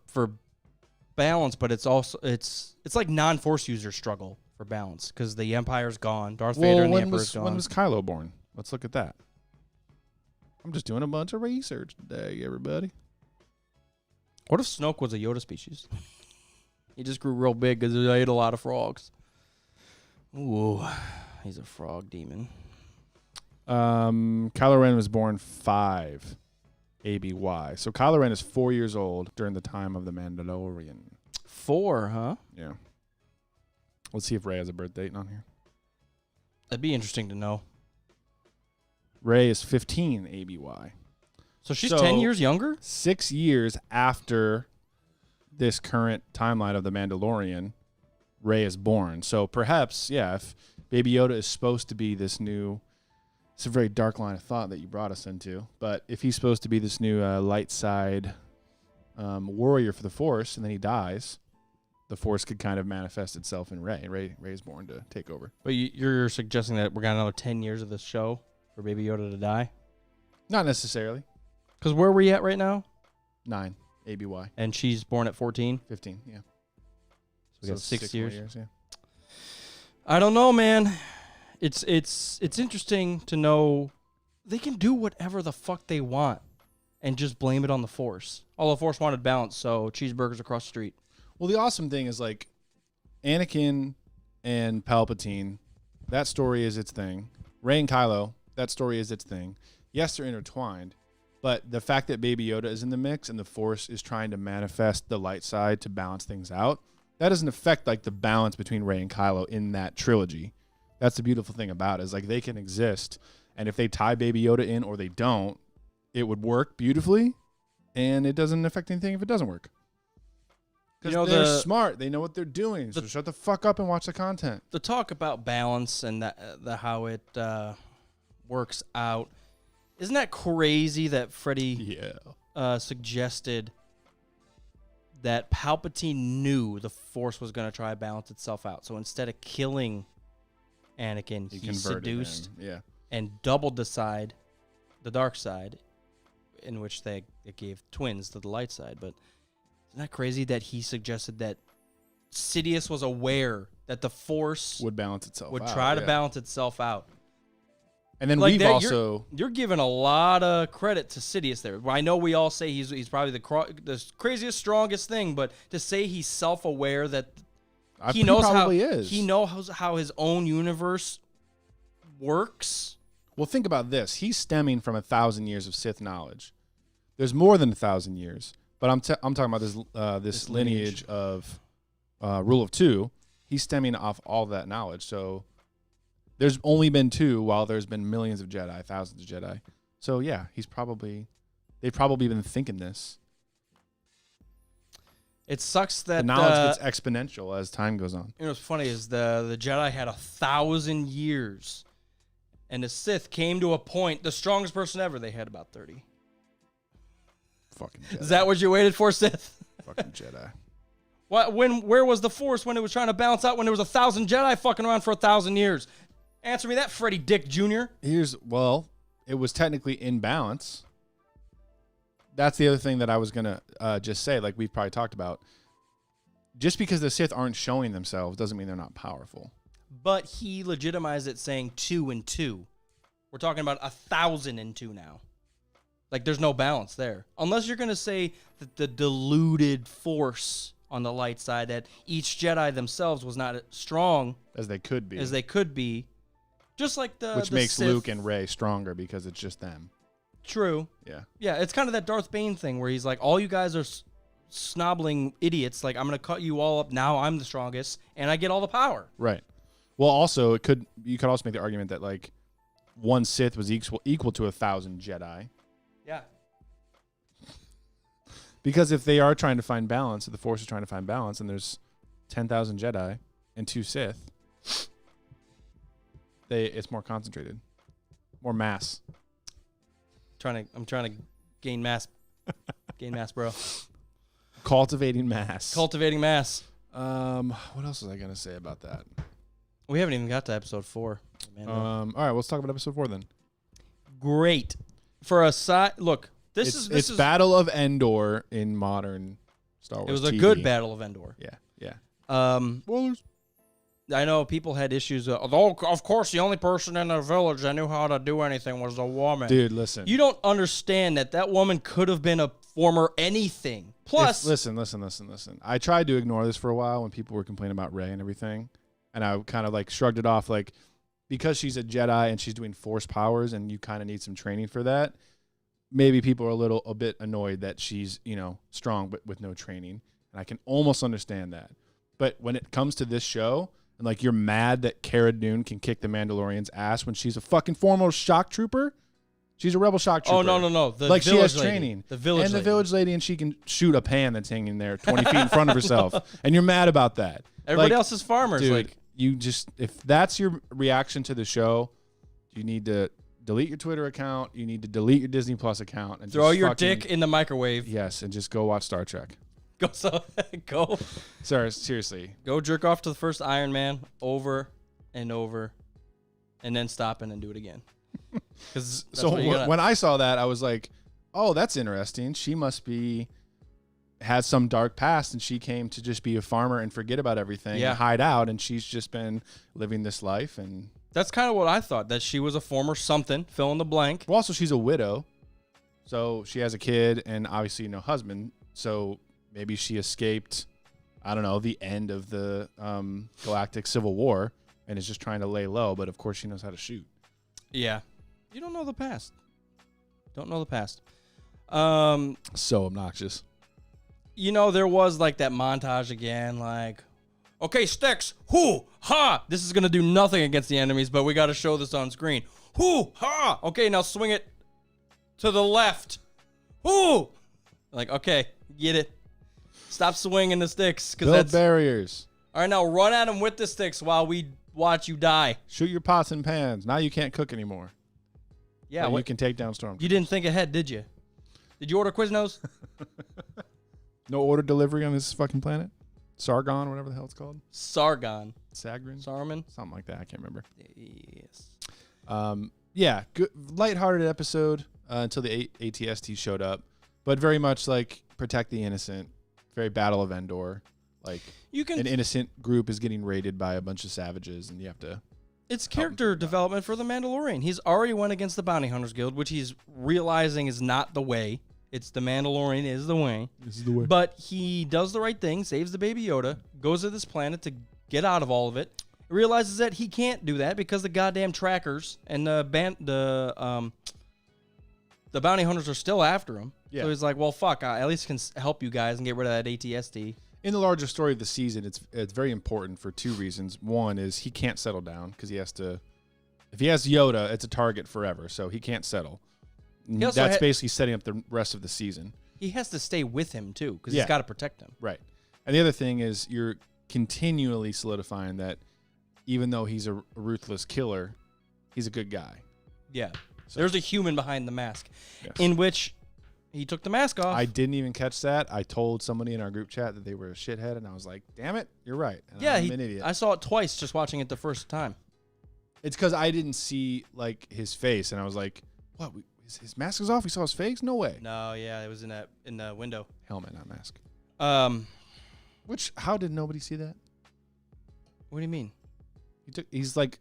balance, but it's also it's like non-Force users struggle for balance because the Empire's gone, Darth Vader and the Emperor's gone. When was Kylo born? Let's look at that. I'm just doing a bunch of research today, everybody. What if Snoke was a Yoda species? He just grew real big because he ate a lot of frogs. Ooh, he's a frog demon. Kylo Ren was born 5 ABY. So Kylo Ren is 4 years old during the time of the Mandalorian. 4, huh? Yeah. Let's see if Rey has a birth date on here. That'd be interesting to know. Rey is 15 ABY. So she's 10 years younger? 6 years after this current timeline of the Mandalorian, Rey is born. So perhaps, yeah, if Baby Yoda is supposed to be this new, it's a very dark line of thought that you brought us into, but if he's supposed to be this new light side warrior for the Force, and then he dies, the Force could kind of manifest itself in Rey. Rey's born to take over. But you're suggesting that we're going to another 10 years of this show for Baby Yoda to die? Not necessarily. Because where are we at right now? 9 ABY. And she's born at 14? 15, yeah. So we got 6 more years. Yeah. I don't know, man. It's interesting to know they can do whatever the fuck they want and just blame it on the Force. All the Force wanted balance, so cheeseburgers across the street. Well, the awesome thing is, like, Anakin and Palpatine, that story is its thing. Rey and Kylo, that story is its thing. Yes, they're intertwined, but the fact that Baby Yoda is in the mix and the Force is trying to manifest the light side to balance things out, that doesn't affect, like, the balance between Rey and Kylo in that trilogy. That's the beautiful thing about it, is, like, they can exist, and if they tie Baby Yoda in or they don't, it would work beautifully, and it doesn't affect anything if it doesn't work. Because they're smart. They know what they're doing. So shut the fuck up and watch the content. The talk about balance and the how it works out, isn't that crazy that Freddie suggested that Palpatine knew the Force was going to try to balance itself out. So instead of killing Anakin, he seduced and doubled the dark side, in which it gave twins to the light side. But isn't that crazy that he suggested that Sidious was aware that the Force would balance itself out, try to balance itself out? And then like we've also... You're giving a lot of credit to Sidious there. I know we all say he's probably the craziest, strongest thing, but to say he's self-aware that he knows how his own universe works. Well, think about this. He's stemming from 1,000 years of Sith knowledge. There's more than 1,000 years. But I'm talking about this lineage of Rule of 2. He's stemming off all that knowledge. So there's only been 2, while there's been millions of Jedi, thousands of Jedi. So yeah, they've probably been thinking this. It sucks that the knowledge gets exponential as time goes on. You know what's funny is the Jedi had 1,000 years, and the Sith came to a point. The strongest person ever, they had about 30. Fucking Jedi. Is that what you waited for, Sith? Fucking Jedi. Where was the Force when it was trying to balance out when there was 1,000 Jedi fucking around for 1,000 years? Answer me that, Freddie Dick Jr. It was technically in balance. That's the other thing that I was going to just say, like we've probably talked about. Just because the Sith aren't showing themselves doesn't mean they're not powerful. But he legitimized it saying 2 and 2. We're talking about 1,000 and 2 now. Like, there's no balance there. Unless you're going to say that the diluted Force on the light side, that each Jedi themselves was not as strong as they could be. Just like which the makes Sith. Luke and Rey stronger because it's just them. True. Yeah. Yeah, it's kind of that Darth Bane thing where he's like, all you guys are snobbling idiots. Like, I'm going to cut you all up. Now I'm the strongest, and I get all the power. Right. Well, also, you could also make the argument that, like, one Sith was equal to 1,000 Jedi. Yeah. Because if they are trying to find balance, if the Force is trying to find balance, and there's 10,000 Jedi and 2 Sith, it's more concentrated, more mass. I'm trying to gain mass, bro. Cultivating mass. What else was I gonna say about that? We haven't even got to episode 4. All right, let's talk about episode 4 then. Great. For a side look, this is Battle of Endor in modern Star Wars. It was a TV. good Battle of Endor. Yeah. Spoilers. I know people had issues. Although, of course, the only person in the village that knew how to do anything was a woman. Dude, listen. You don't understand that woman could have been a former anything. Plus, listen. I tried to ignore this for a while when people were complaining about Rey and everything, and I kind of like shrugged it off, like because she's a Jedi and she's doing Force powers, and you kind of need some training for that. Maybe people are a bit annoyed that she's strong but with no training, and I can almost understand that. But when it comes to this show, and like you're mad that Cara Dune can kick the Mandalorian's ass when she's a fucking former shock trooper. She's a rebel shock trooper. Oh, no. Like she has lady. training. The village and lady. the village lady, and she can shoot a pan that's hanging there 20 feet in front of herself. And you're mad about that. Everybody else is farmers. Dude, like, you just, if that's your reaction to the show, you need to delete your Twitter account. You need to delete your Disney Plus account. And throw just your fucking, dick in the microwave. Yes, and just go watch Star Trek. Go. Sorry, seriously. Go jerk off to the first Iron Man over and over, and then stop and then do it again. So when I saw that, I was like, oh, that's interesting. She must has some dark past, and she came to just be a farmer and forget about everything and hide out, and she's just been living this life. And that's kind of what I thought, that she was a former something, fill in the blank. Well, also, she's a widow, so she has a kid and obviously no husband, so maybe she escaped, I don't know, the end of the Galactic Civil War and is just trying to lay low, but of course she knows how to shoot. Yeah. You don't know the past. So obnoxious. There was like that montage again, like, okay, sticks, hoo, ha. This is going to do nothing against the enemies, but we got to show this on screen. Hoo, ha. Okay, now swing it to the left. Hoo. Like, okay, get it. Stop swinging the sticks. Build barriers. All right, now run at them with the sticks while we watch you die. Shoot your pots and pans. Now you can't cook anymore. Yeah, you can take down Storm. You didn't think ahead, did you? Did you order Quiznos? No order delivery on this fucking planet? Sargon, whatever the hell it's called. Sargon. Sagrin? Saruman? Something like that. I can't remember. Yes. Yeah, good, lighthearted episode until the ATST showed up. But very much like protect the innocent. Very Battle of Endor. Like an innocent group is getting raided by a bunch of savages, and you have to... It's character development for the Mandalorian. He's already went against the Bounty Hunters Guild, which he's realizing is not the way. It's the Mandalorian is the way. This is the way. But he does the right thing, saves the baby Yoda, goes to this planet to get out of all of it, realizes that he can't do that because the goddamn trackers and the Bounty Hunters are still after him. Yeah. So he's like, well, fuck, I at least can help you guys and get rid of that ATST. In the larger story of the season, it's very important for two reasons. One is he can't settle down because he has to. If he has Yoda, it's a target forever, so he can't settle. That's basically setting up the rest of the season. He has to stay with him too because he's got to protect him. Right. And the other thing is you're continually solidifying that even though he's a ruthless killer, he's a good guy. Yeah. So. There's a human behind the mask, yes. In which he took the mask off. I didn't even catch that. I told somebody in our group chat that they were a shithead, and I was like, damn it, you're right. And I'm an idiot. I saw it twice just watching it the first time. It's because I didn't see like his face, and I was like, what? His mask is off? We saw his face? No way. No, yeah, it was in the window. Helmet, not mask. How did nobody see that? What do you mean? He's like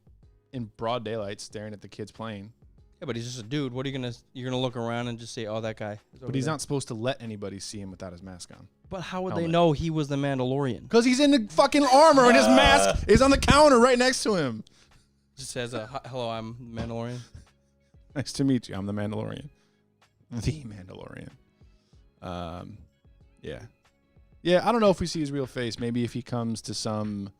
in broad daylight staring at the kids playing. Yeah, but he's just a dude. What are you're gonna look around and just say, oh, that guy. But he's not supposed to let anybody see him without his mask on. But how would they know he was the Mandalorian? Because he's in the fucking armor and his mask is on the counter right next to him. Just says, hello, I'm Mandalorian. Nice to meet you. I'm the Mandalorian. The Mandalorian. Yeah. Yeah, I don't know if we see his real face. Maybe if he comes to some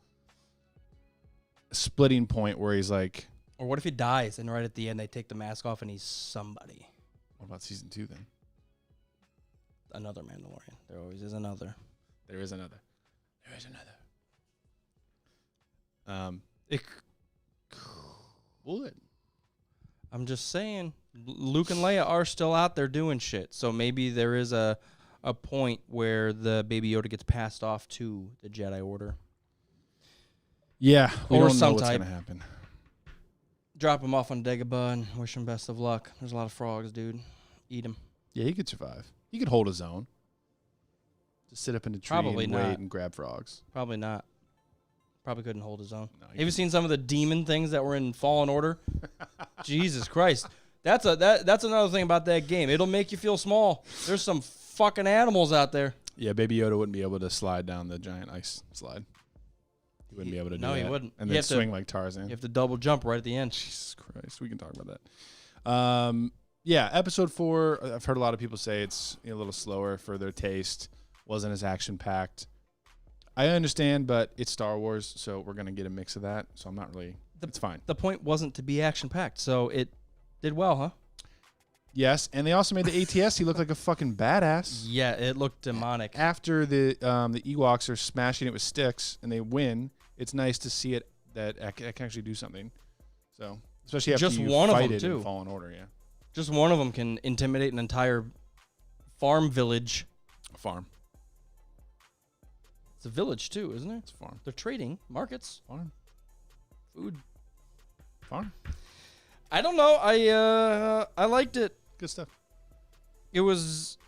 splitting point where he's like... Or what if he dies and right at the end they take the mask off and he's somebody? What about season 2 then? Another Mandalorian. There always is another. There is another. It would. I'm just saying, Luke and Leia are still out there doing shit. So maybe there is a point where the Baby Yoda gets passed off to the Jedi Order. Yeah, we or don't some know what's type. gonna happen. Drop him off on Dagobah and wish him best of luck. There's a lot of frogs, dude. Eat him. Yeah, he could survive. He could hold his own. Just sit up in a tree Probably and not. wait and grab frogs. Probably not. Probably couldn't hold his own. No, Have you seen some of the demon things that were in Fallen Order? Jesus Christ. That's another thing about that game. It'll make you feel small. There's some fucking animals out there. Yeah, Baby Yoda wouldn't be able to slide down the giant ice slide. He wouldn't be able to do that. No, he wouldn't. And You then have to- swing like Tarzan. You have to double jump right at the end. Jesus Christ, we can talk about that. Yeah, episode 4, I've heard a lot of people say it's a little slower for their taste. Wasn't as action-packed. I understand, but it's Star Wars, so we're going to get a mix of that. So I'm not really, it's fine. The point wasn't to be action-packed, so it did well, huh? Yes, and they also made the ATS. He looked like a fucking badass. Yeah, it looked demonic. After the Ewoks are smashing it with sticks and they win, it's nice to see it that I can actually do something. So, especially after Just you one of fight them, it too. in Fallen Order, yeah. Just one of them can intimidate an entire farm village. Farm. It's a village, too, isn't it? It's a farm. They're trading markets, Farm. food. Farm. I don't know. I liked it. Good stuff. It was.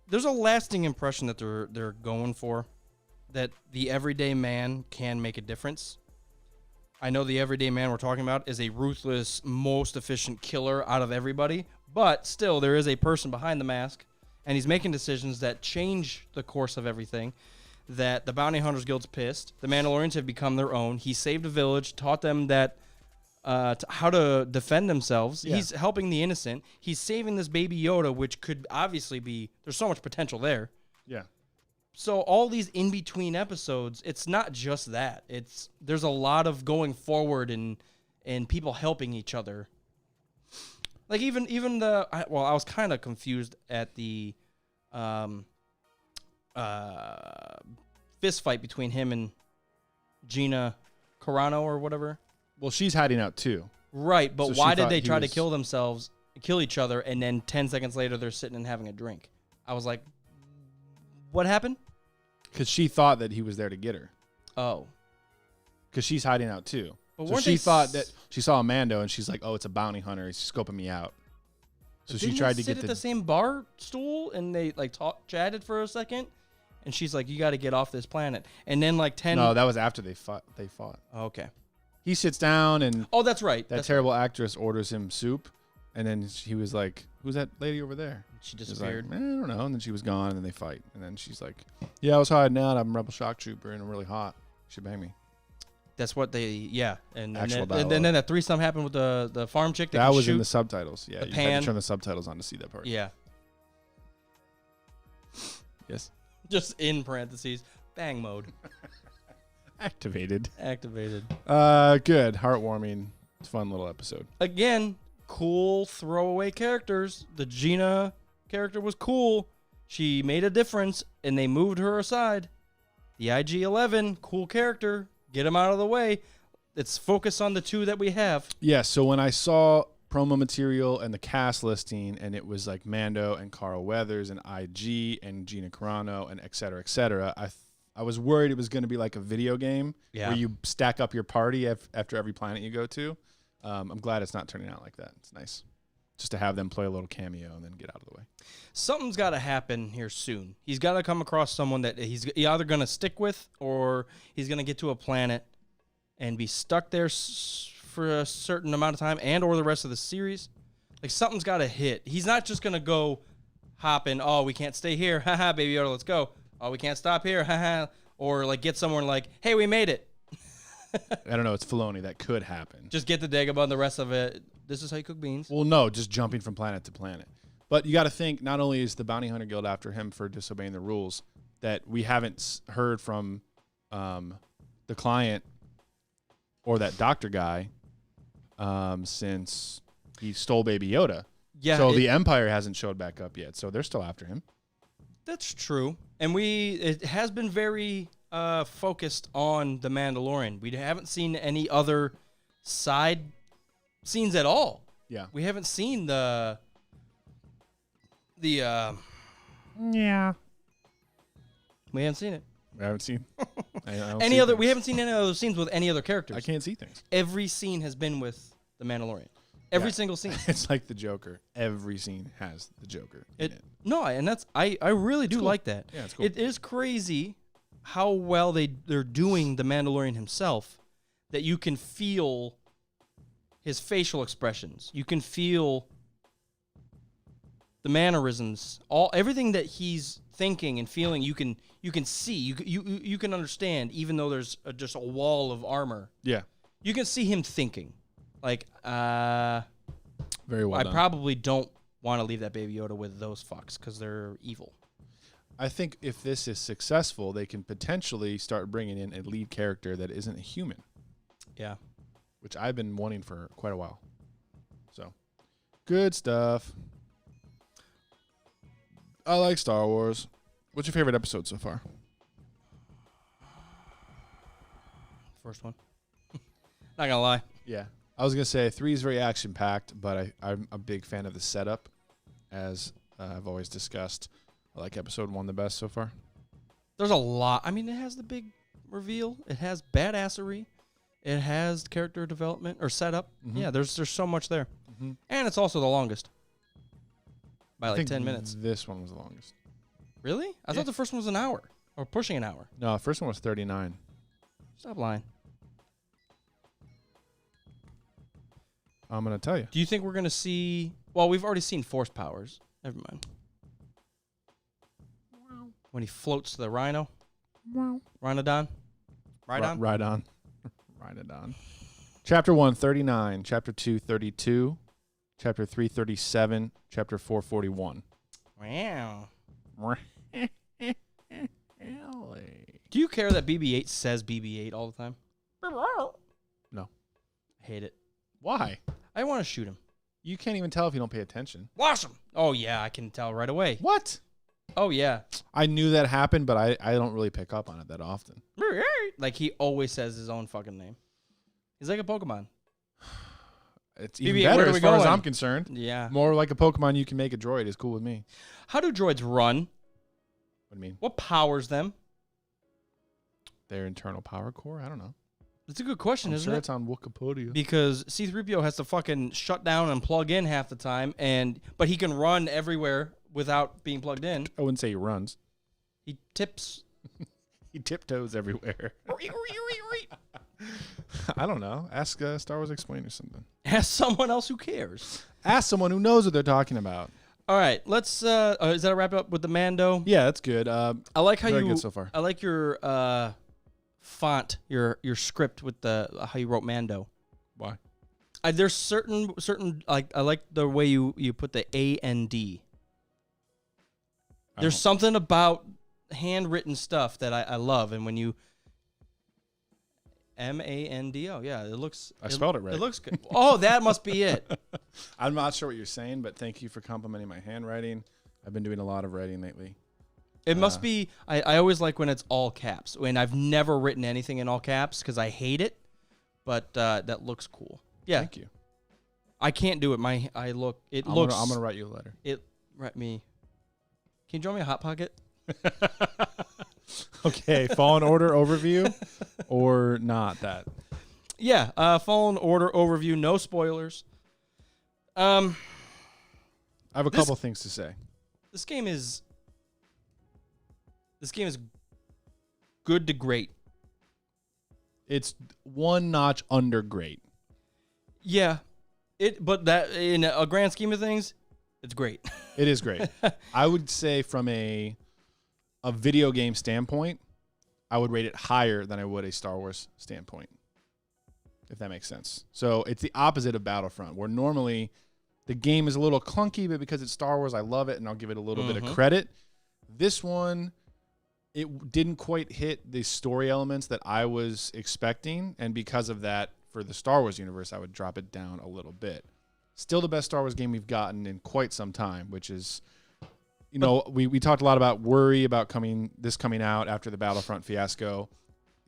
There's a lasting impression that they're going for, that the everyday man can make a difference. I know the everyday man we're talking about is a ruthless, most efficient killer out of everybody, but still there is a person behind the mask, and he's making decisions that change the course of everything. That the Bounty Hunters Guild's pissed. The Mandalorians have become their own. He saved a village, taught them that how to defend themselves. Yeah. He's helping the innocent. He's saving this baby Yoda, which could obviously be, there's so much potential there. Yeah. So all these in-between episodes, it's not just that. There's a lot of going forward and people helping each other. Like even I was kind of confused at the fist fight between him and Gina Carano or whatever. Well, she's hiding out too. Right, but So she why did thought they he try to was- kill each other, and then 10 seconds later they're sitting and having a drink? I was like, what happened? Because she thought that he was there to get her. Oh. Because she's hiding out too. But So weren't she they thought that she saw a Mando and she's like, oh, it's a bounty hunter. He's scoping me out. So she Didn't tried they to sit get at the same bar stool, and they like chatted for a second, and she's like, you got to get off this planet. And then like 10... No, that was after they fought. Okay. He sits down and Oh, that's right. that That's terrible actress orders him soup. And then he was like, who's that lady over there? She She's disappeared. like, I don't know. And then she was gone, and then they fight. And then she's like, yeah, I was hiding out. I'm a rebel shock trooper, and I'm really hot. You should bang me. That's what they... Yeah. And Actual then, and then that threesome happened with the farm chick That can was in shoot. the subtitles. Yeah, the you had pan. to turn the subtitles on to see that part. Yeah. Yes. Just in parentheses. Bang mode. Activated. Activated. Good. Heartwarming. Fun little episode. Again, cool throwaway characters. The Gina character was cool. She made a difference, and they moved her aside. The IG-11, cool character. Get him out of the way. Let's focus on the two that we have. Yeah, so when I saw promo material and the cast listing, and it was like Mando and Carl Weathers and IG and Gina Carano and et cetera, I was worried it was going to be like a video game where you stack up your party after every planet you go to. I'm glad it's not turning out like that. It's nice just to have them play a little cameo and then get out of the way. Something's got to happen here soon. He's got to come across someone that he's either going to stick with, or he's going to get to a planet and be stuck there for a certain amount of time, and or the rest of the series. Like, something's got to hit. He's not just going to go hop in, oh, we can't stay here. Haha, Baby Yoda, let's go. Oh, we can't stop here. Haha. Or, like, get somewhere like, hey, we made it. I don't know. It's Filoni. That could happen. Just get the Dagobah and the rest of it. This is how you cook beans. Well, no, just jumping from planet to planet. But you got to think, not only is the Bounty Hunter Guild after him for disobeying the rules, that we haven't heard from the client or that doctor guy since he stole Baby Yoda. Yeah. So the Empire hasn't showed back up yet. So they're still after him. That's true. And it has been very focused on the Mandalorian. We haven't seen any other side scenes at all. Yeah. We haven't seen the Yeah. we haven't seen it. We haven't seen I don't Any see other things. we haven't seen any other scenes with any other characters. I can't see things. Every scene has been with the Mandalorian. Every Yeah. single scene. It's like the Joker. Every scene has the Joker in it. No, and that's I really do cool. like that. Yeah, it's cool. It is crazy well they're doing the Mandalorian himself, that you can feel his facial expressions. You can feel the mannerisms, everything that he's thinking and feeling. You can see, you can understand, even though there's just a wall of armor. Yeah. You can see him thinking, like, Very well I done. probably don't want to leave that Baby Yoda with those fucks because they're evil. I think if this is successful, they can potentially start bringing in a lead character that isn't a human, Yeah. which I've been wanting for quite a while. So, good stuff. I like Star Wars. What's your favorite episode so far? First one. Not gonna lie. Yeah. I was going to say 3 is very action-packed, but I'm a big fan of the setup, as I've always discussed. I like episode 1 the best so far. There's a lot. I mean, it has the big reveal. It has badassery. It has character development or setup. Mhm. Yeah, there's so much there. Mhm. And it's also the longest. By I like think 10 minutes. This one was the longest. Really? I Yeah. thought the first one was an hour. Or pushing an hour. No, the first one was 39. Stop lying. I'm going to tell you. Do you think we're going to see... Well, we've already seen Force powers. Never mind. When he floats to the Rhino. Rhinodon. Rhydon? Right on. Right on. Chapter 1, 39. Chapter 2, 32. Chapter 3, 37. Chapter 4, 41. Wow. Do you care that BB-8 says BB-8 all the time? No. Hate it. Why? I want to shoot him. You can't even tell if you don't pay attention. Wash him. Oh, yeah, I can tell right away. What? Oh, yeah. I knew that happened, but I don't really pick up on it that often. Like, he always says his own fucking name. He's like a Pokemon. It's even BB-8, better where are as we far as going? I'm concerned. Yeah. More like a Pokemon you can make a droid is cool with me. How do droids run? What do you mean? What powers them? Their internal power core? I don't know. That's a good question, I'm isn't sure it? it's on Wikipedia. Because C-3PO has to fucking shut down and plug in half the time, but he can run everywhere without being plugged in. I wouldn't say he runs. He tips. He tiptoes everywhere. I don't know. Ask Star Wars Explainer something. Ask someone else who cares. Ask someone who knows what they're talking about. All right, let's. Is that a wrap up with the Mando? Yeah, that's good. I like how Very you. good so far. I like your font, your script with the how you wrote Mando. Why? There's certain like I like the way you put the A and D. There's something about handwritten stuff that I love, and when you Mando, yeah, it looks. I spelled it right. It looks good. Oh, that must be it. I'm not sure what you're saying, but thank you for complimenting my handwriting. I've been doing a lot of writing lately. It must be. I always like when it's all caps. When I've never written anything in all caps because I hate it, but that looks cool. Yeah, Thank you. I can't do it. It looks. I'm gonna write you a letter. Write me. Can you draw me a hot pocket? Okay, Fallen Order overview or not that? Yeah, Fallen Order overview. No spoilers. I have a couple things to say. This game is good to great. It's one notch under great. Yeah, but that in a grand scheme of things, it's great. It is great. I would say from a video game standpoint, I would rate it higher than I would a Star Wars standpoint, if that makes sense. So it's the opposite of Battlefront, where normally the game is a little clunky, but because it's Star Wars, I love it, and I'll give it a little bit of credit. This one, it didn't quite hit the story elements that I was expecting, and because of that, for the Star Wars universe, I would drop it down a little bit. Still the best Star Wars game we've gotten in quite some time, which is, you know, we talked a lot about worry about coming out after the Battlefront fiasco.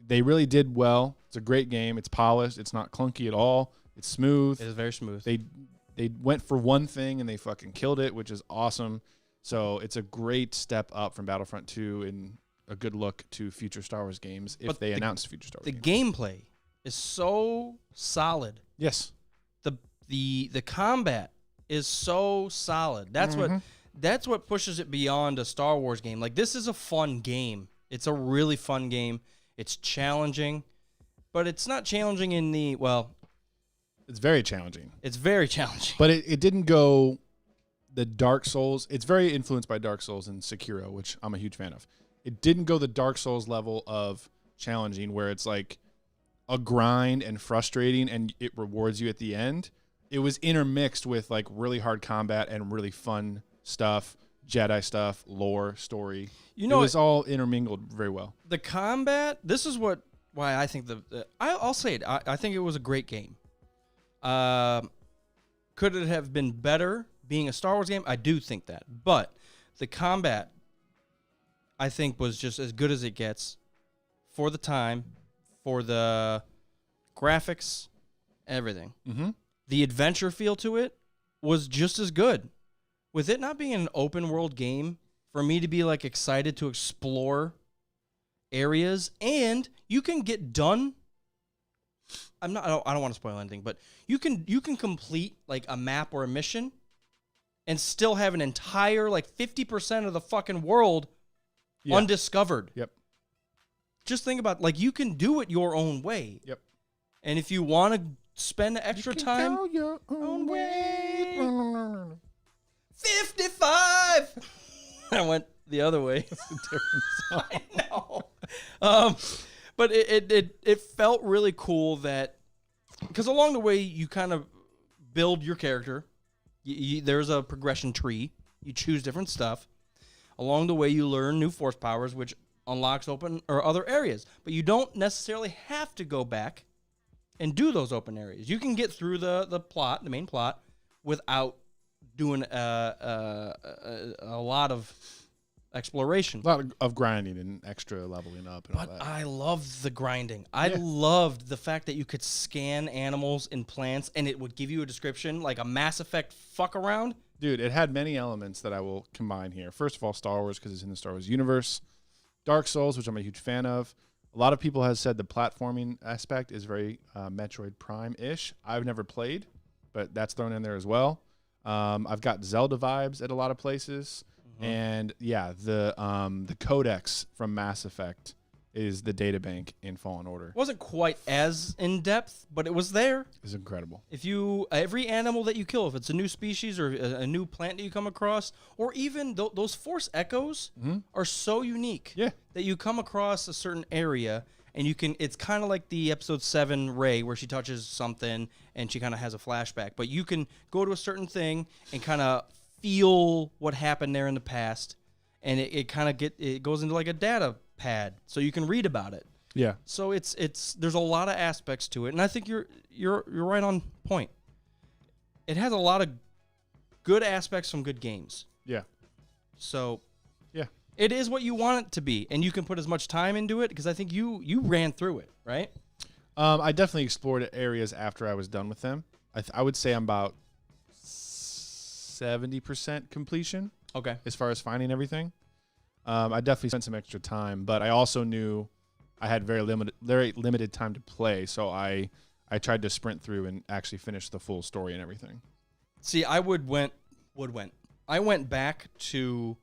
They really did well. It's a great game. It's polished. It's not clunky at all. It's smooth. It is very smooth. They went for one thing and they fucking killed it, which is awesome. So it's a great step up from Battlefront 2 and a good look to future Star Wars games if they announce future Star Wars games. The gameplay is so solid. Yes. The combat is so solid. That's what pushes it beyond a Star Wars game. Like, this is a fun game. It's a really fun game. It's challenging, but it's not challenging in the, well, It's very challenging. it's very challenging. But it didn't go the Dark Souls. It's very influenced by Dark Souls and Sekiro, which I'm a huge fan of. It didn't go the Dark Souls level of challenging where it's like a grind and frustrating and it rewards you at the end. It was intermixed with like really hard combat and really fun stuff, Jedi stuff, lore, story. You know, it was all intermingled very well. the combat, this is why I think I'll say it. I think it was a great game. Could it have been better being a Star Wars game? I do think that. But the combat, I think, was just as good as it gets for the time, for the graphics, everything. Mm-hmm. The adventure feel to it was just as good. With it not being an open world game, for me to be like excited to explore areas, and you can get done. I don't want to spoil anything, but you can complete like a map or a mission and still have an entire like 50% of the fucking world undiscovered. Yep. Just think about, like, you can do it your own way. Yep. And if you want to spend extra time, Go your own way. 55. I went the other way. It's a different song. I know. But it felt really cool that, because along the way you kind of build your character. There's a progression tree. You choose different stuff. Along the way you learn new force powers, which unlocks open or other areas. But you don't necessarily have to go back and do those open areas. You can get through the main plot, without doing a lot of exploration. A lot of grinding and extra leveling up and all But that. I loved the grinding. I loved the fact that you could scan animals and plants and it would give you a description, like a Mass Effect fuck around. Dude, it had many elements that I will combine here. First of all, Star Wars, because it's in the Star Wars universe. Dark Souls, which I'm a huge fan of. A lot of people have said the platforming aspect is very Metroid Prime-ish. I've never played, but that's thrown in there as well. I've got Zelda vibes at a lot of places. And yeah, the codex from Mass Effect is the databank in Fallen Order. It wasn't quite as in depth, but it was there. It's incredible. If you every animal that you kill, if it's a new species or a new plant that you come across, or even those force echoes are so unique that you come across a certain area and you can. It's kind of like the episode 7 Rey, where she touches something and she kind of has a flashback. But you can go to a certain thing and kind of feel what happened there in the past, and it kind of it goes into like a data pad, so you can read about it. Yeah. So it's there's a lot of aspects to it, and I think you're right on point. It has a lot of good aspects from good games. Yeah. So Yeah. it is what you want it to be, and you can put as much time into it, because I think you ran through it, right? I definitely explored areas after I was done with them. I would say I'm about 70% completion. Okay. As far as finding everything. I definitely spent some extra time, but I also knew I had very limited time to play, so I tried to sprint through and actually finish the full story and everything. See, I I went back to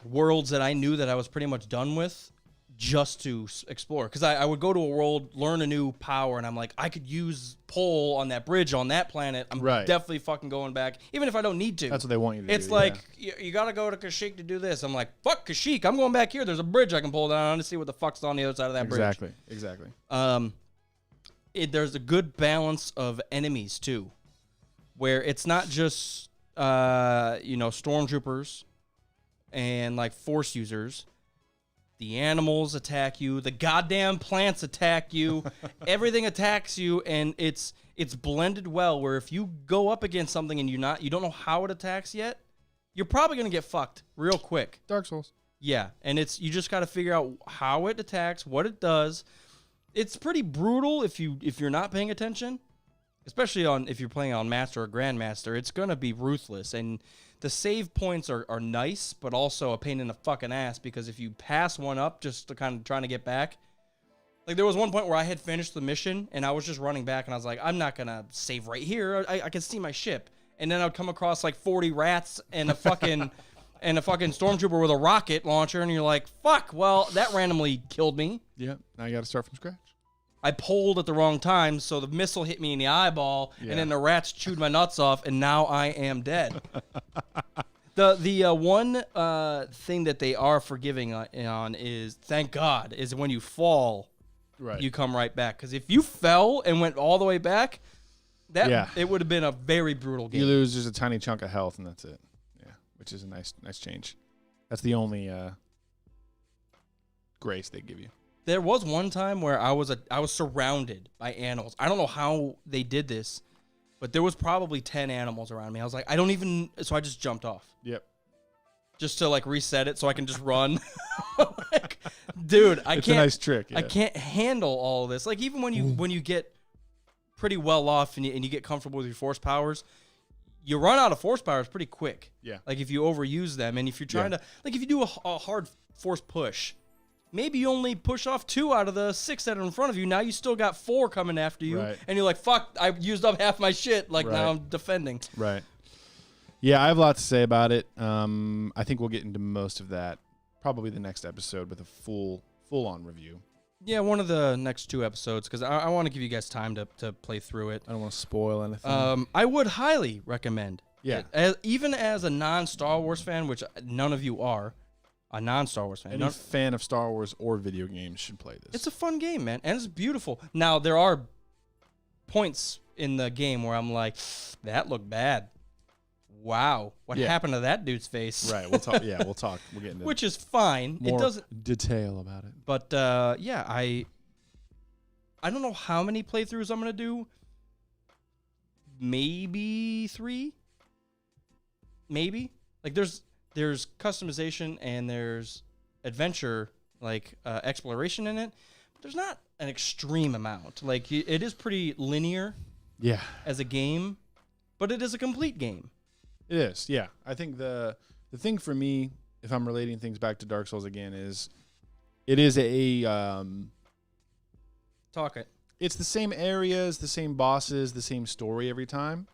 worlds that I knew that I was pretty much done with, just to explore. Because I would go to a world, learn a new power, and I'm like, I could use pole on that bridge on that planet. I'm definitely fucking going back, even if I don't need to. That's what they want you to do. It's like, you got to go to Kashyyyk to do this. I'm like, fuck Kashyyyk. I'm going back here. There's a bridge I can pull down to see what the fuck's on the other side of that bridge. Exactly. There's a good balance of enemies, too, where it's not just, stormtroopers and, like, force users. The animals attack you. The goddamn plants attack you. Everything attacks you, and it's blended well. Where if you go up against something and you don't know how it attacks yet, you're probably gonna get fucked real quick. Dark Souls. Yeah, and you just got to figure out how it attacks, what it does. It's pretty brutal if you're not paying attention, especially if you're playing on Master or Grandmaster. It's gonna be ruthless, and the save points are nice, but also a pain in the fucking ass, because if you pass one up just to kind of trying to get back, like there was one point where I had finished the mission and I was just running back and I was like, I'm not gonna save right here. I can see my ship, and then I'd come across like 40 rats and a fucking and a fucking stormtrooper with a rocket launcher, and you're like, fuck, well, that randomly killed me. Yeah. Now you got to start from scratch. I pulled at the wrong time, so the missile hit me in the eyeball, Yeah. and then the rats chewed my nuts off, and now I am dead. The one thing that they are forgiving on is, thank God, is when you fall, Right. you come right back. Because if you fell and went all the way back, it would have been a very brutal game. You lose just a tiny chunk of health, and that's it. Yeah, which is a nice change. That's the only grace they give you. There was one time where I was surrounded by animals. I don't know how they did this, but there was probably 10 animals around me. I was like, so I just jumped off. Yep. Just to like reset it so I can just run. Like, dude, It's a nice trick. I Yeah. can't handle all of this. Like even when you get pretty well off and you get comfortable with your force powers, you run out of force powers pretty quick. Yeah. Like if you overuse them, and if you're trying to, like if you do a hard force push, maybe you only push off 2 out of the 6 that are in front of you. Now you still got 4 coming after you, Right. and you're like, fuck, I used up half my shit. Like Right. now I'm defending. Right. Yeah, I have a lot to say about it. I think we'll get into most of that probably the next episode with a full-on review. Yeah, one of the next 2 episodes, because I want to give you guys time to play through it. I don't want to spoil anything. I would highly recommend. Yeah. Even as a non-Star Wars fan, which none of you are, a non-Star Wars fan. Any fan of Star Wars or video games should play this. It's a fun game, man, and it's beautiful. Now there are points in the game where I'm like, that looked bad. Wow, what happened to that dude's face? Right. We'll talk. Yeah, we'll talk. We'll get into Which is fine. more It doesn't. detail about it. But yeah, I don't know how many playthroughs I'm gonna do. Maybe 3. Maybe like there's customization and there's adventure, like exploration in it. But there's not an extreme amount. Like it is pretty linear Yeah. as a game, but it is a complete game. It is, yeah. I think the thing for me, if I'm relating things back to Dark Souls again, is it is Talk it. it's the same areas, the same bosses, the same story every time,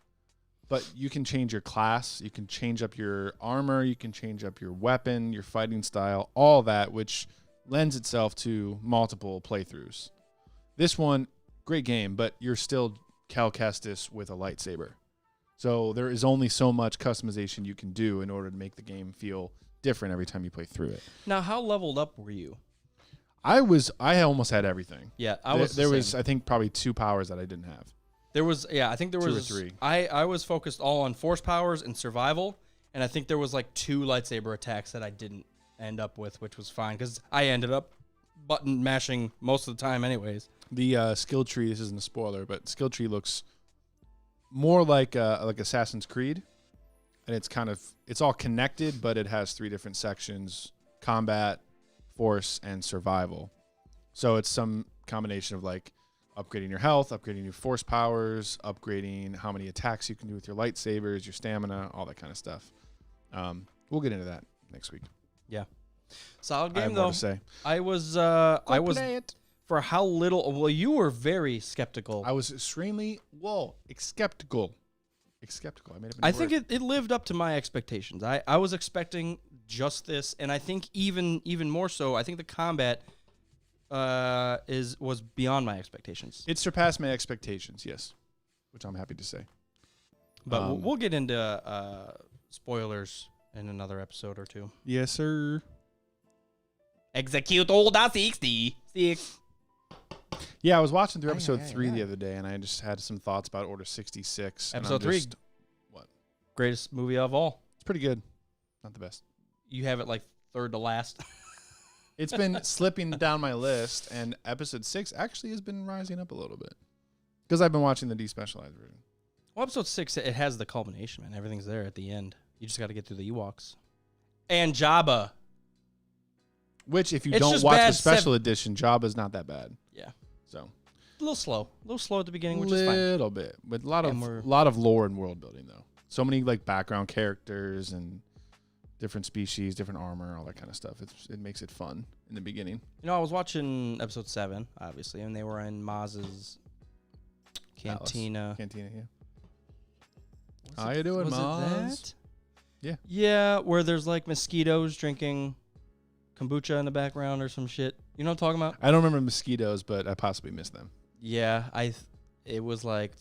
but you can change your class, you can change up your armor, you can change up your weapon, your fighting style, all that, which lends itself to multiple playthroughs. This one, great game, but you're still Cal Kestis with a lightsaber. So there is only so much customization you can do in order to make the game feel different every time you play through it. Now, how leveled up were you? I almost had everything. Yeah, I was. There the was, same. I think, probably 2 powers that I didn't have. There was, yeah, I think there 2 or was 3. I was focused all on force powers and survival, and I think there was like 2 lightsaber attacks that I didn't end up with, which was fine because I ended up button mashing most of the time, anyways. The skill tree. This isn't a spoiler, but skill tree looks more like Assassin's Creed, and it's all connected, but it has 3 different sections: combat, force, and survival. So it's some combination of like upgrading your health, upgrading your force powers, upgrading how many attacks you can do with your lightsabers, your stamina, all that kind of stuff. We'll get into that next week. Yeah, solid I have game more though. to say. I was Play it. for how little. Well, you were very skeptical. I was extremely skeptical. I made up. I think it lived up to my expectations. I was expecting just this, and I think even more so. I think the combat was beyond my expectations. It surpassed my expectations, yes, which I'm happy to say. But we'll get into spoilers in another episode or 2. Yes, sir. Execute all the 66. Yeah, I was watching through episode 3 the other day, and I just had some thoughts about Order 66. and I'm Episode 3. just- What? Greatest movie of all. It's pretty good. Not the best. You have it like third to last. It's been slipping down my list, and episode 6 actually has been rising up a little bit because I've been watching the despecialized version. Well, episode 6, it has the culmination, man. Everything's there at the end. You just got to get through the Ewoks. And Jabba. Which, if you It's don't just watch bad the special edition, Jabba's not that bad. Yeah. So A little slow at the beginning, which is fine. little bit, but a lot And we're- of lore and world building though. So many like background characters and different species, different armor, all that kind of stuff. It makes it fun in the beginning. You know, I was watching episode 7, obviously, and they were in Maz's cantina. Cantina, yeah. How you doing, was Maz? it that? Yeah, where there's like mosquitoes drinking kombucha in the background or some shit. You know what I'm talking about? I don't remember mosquitoes, but I possibly missed them. Yeah, it was like,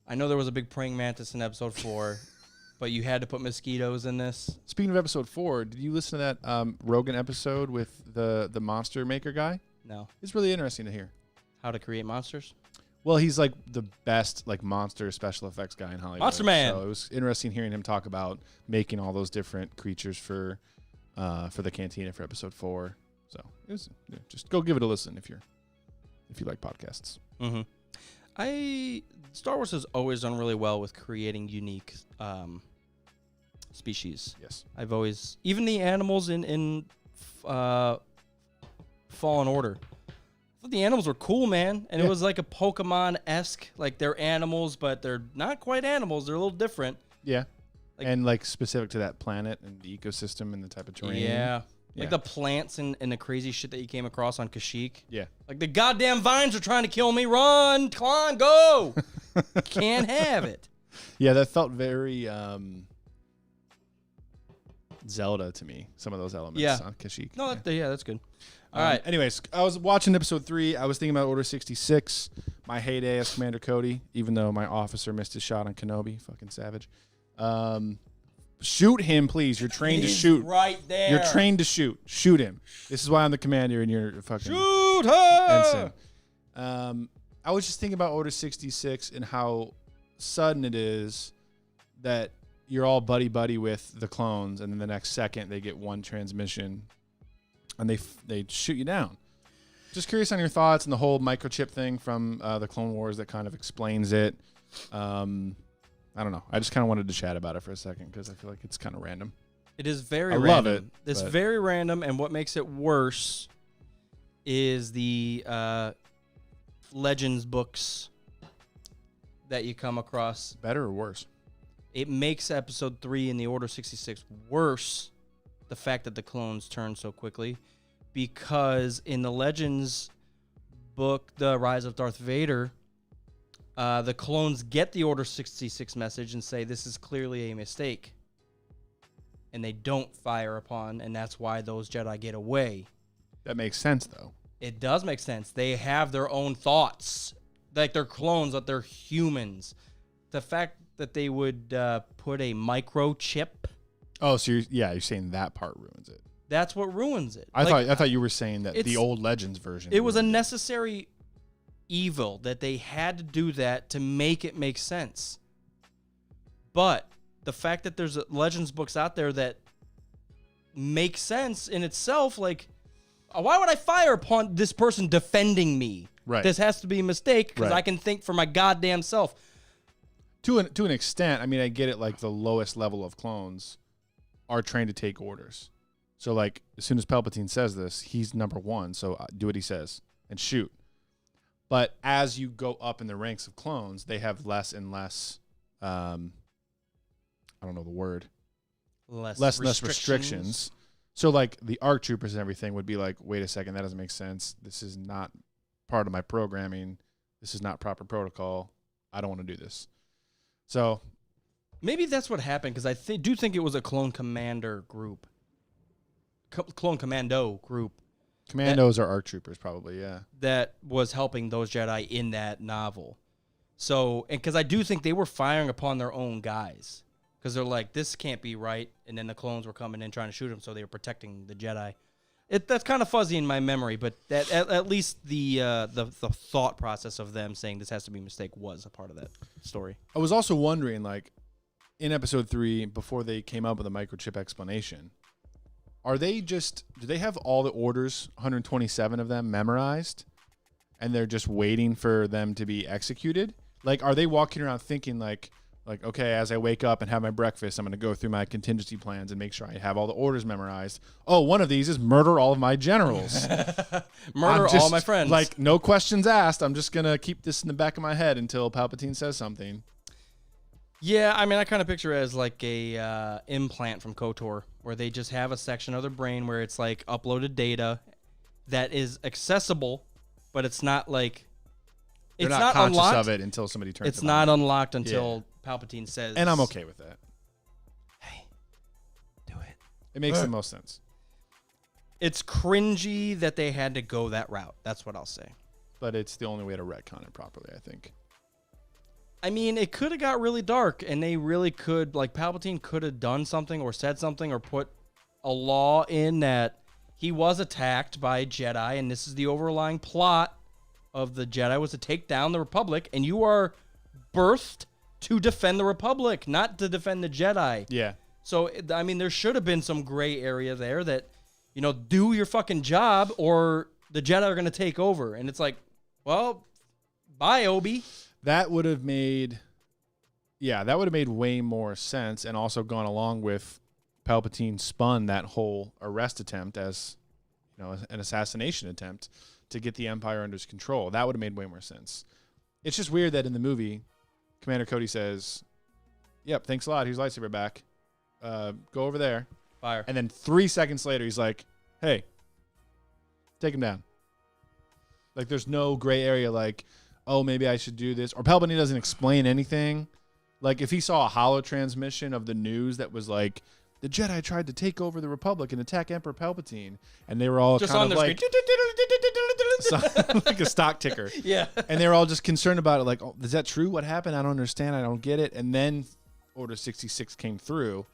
I know there was a big praying mantis in episode 4, but you had to put mosquitoes in this. Speaking of episode 4, did you listen to that Rogan episode with the monster maker guy? No. It's really interesting to hear. How to create monsters? Well, he's like the best like monster special effects guy in Hollywood. Monster Man. So it was interesting hearing him talk about making all those different creatures for the Cantina for episode 4. So it was just go give it a listen if you like podcasts. Mm-hmm. Star Wars has always done really well with creating unique species. Yes. I've always, even the animals in Fallen Order. I thought the animals were cool, man. And it was like a Pokemon-esque, like they're animals, but they're not quite animals. They're a little different. Yeah. Like- And like specific to that planet and the ecosystem and the type of terrain. Yeah. Yeah. Like the plants and the crazy shit that you came across on Kashyyyk. Yeah. Like the goddamn vines are trying to kill me. Run, come on, go. Can't have it. Yeah, that felt very Zelda to me. Some of those elements on Kashyyyk. No, that's good. All right. Anyways, I was watching episode 3. I was thinking about Order 66, my heyday as Commander Cody, even though my officer missed his shot on Kenobi. Fucking savage. Shoot him, please. You're trained to He's shoot. right there. You're trained to shoot. Shoot him. This is why I'm the commander and you're fucking Shoot her. ensign. I was just thinking about Order 66 and how sudden it is that you're all buddy-buddy with the clones, and then the next second they get one transmission, and they shoot you down. Just curious on your thoughts and the whole microchip thing from the Clone Wars that kind of explains it. I don't know. I just kind of wanted to chat about it for a second because I feel like it's kind of random. It is very I random. love it, It's but- very random, and what makes it worse is the Legends books that you come across. Better or worse? It makes episode 3 in the Order 66 worse, the fact that the clones turn so quickly, because in the Legends book, The Rise of Darth Vader, the clones get the Order 66 message and say this is clearly a mistake, and they don't fire upon, and that's why those Jedi get away. That makes sense, though. It does make sense. They have their own thoughts, like they're clones, but they're humans. The fact that they would put a microchip, Oh, so you're saying that part ruins it. that's what ruins it. I thought you were saying that the it's- old Legends version. It was a ruined necessary evil that they had to do that to make it make sense. But the fact that there's Legends books out there that make sense in itself, like, why would I fire upon this person defending me? Right. This has to be a mistake because Right. I can think for my goddamn self. To an extent. I mean, I get it. Like the lowest level of clones are trained to take orders. So like as soon as Palpatine says this, he's number 1. So do what he says and shoot. But as you go up in the ranks of clones, they have less and less. I don't know the word. Less Less restrictions. So like the ARC troopers and everything would be like, wait a second, that doesn't make sense. This is not part of my programming. This is not proper protocol. I don't want to do this. So Maybe that's what happened because I do think it was a clone commander group. Clone commando group commandos are ARC troopers, probably, yeah. that was helping those Jedi in that novel. So, and because I do think they were firing upon their own guys because they're like, this can't be right. And then the clones were coming in trying to shoot them, so they were protecting the Jedi. That's kind of fuzzy in my memory, but that at least the thought process of them saying this has to be a mistake was a part of that story. I was also wondering, like, in episode 3, before they came up with a microchip explanation, do they have all the orders, 127 of them, memorized, and they're just waiting for them to be executed? Like, are they walking around thinking, like, okay, as I wake up and have my breakfast, I'm going to go through my contingency plans and make sure I have all the orders memorized. Oh, one of these is murder all of my generals. Murder all my friends. Like, no questions asked. I'm just going to keep this in the back of my head until Palpatine says something. Yeah, I mean, I kind of picture it as like a implant from KOTOR, where they just have a section of their brain where it's like uploaded data that is accessible, but it's not like They're it's not conscious unlocked. of it until somebody turns It's it not on. unlocked until Palpatine says. And I'm okay with that. Hey, It makes the most sense. It's cringy that they had to go that route. That's what I'll say. But it's the only way to retcon it properly, I think. I mean, it could have got really dark, and they really could, like, Palpatine could have done something or said something or put a law in that he was attacked by a Jedi, and this is the overlying plot of the Jedi was to take down the Republic, and you are birthed to defend the Republic, not to defend the Jedi. Yeah. So, I mean, there should have been some gray area there that, you know, do your fucking job or the Jedi are going to take over. And it's like, well, bye, Obi. That would have made way more sense and also gone along with Palpatine spun that whole arrest attempt as, you know, an assassination attempt to get the Empire under his control. That would have made way more sense. It's just weird that in the movie, Commander Cody says, yep, thanks a lot. Here's lightsaber back. Go over there. Fire. And then 3 seconds later, he's like, hey, take him down. Like, there's no gray area like, oh, maybe I should do this. Or Palpatine doesn't explain anything. Like, if he saw a holo transmission of the news that was like, the Jedi tried to take over the Republic and attack Emperor Palpatine, and they were all Just kind on of their like, screen. like a stock ticker. Yeah. And they were all just concerned about it, like, oh, is that true? What happened? I don't understand. I don't get it. And then Order 66 came through.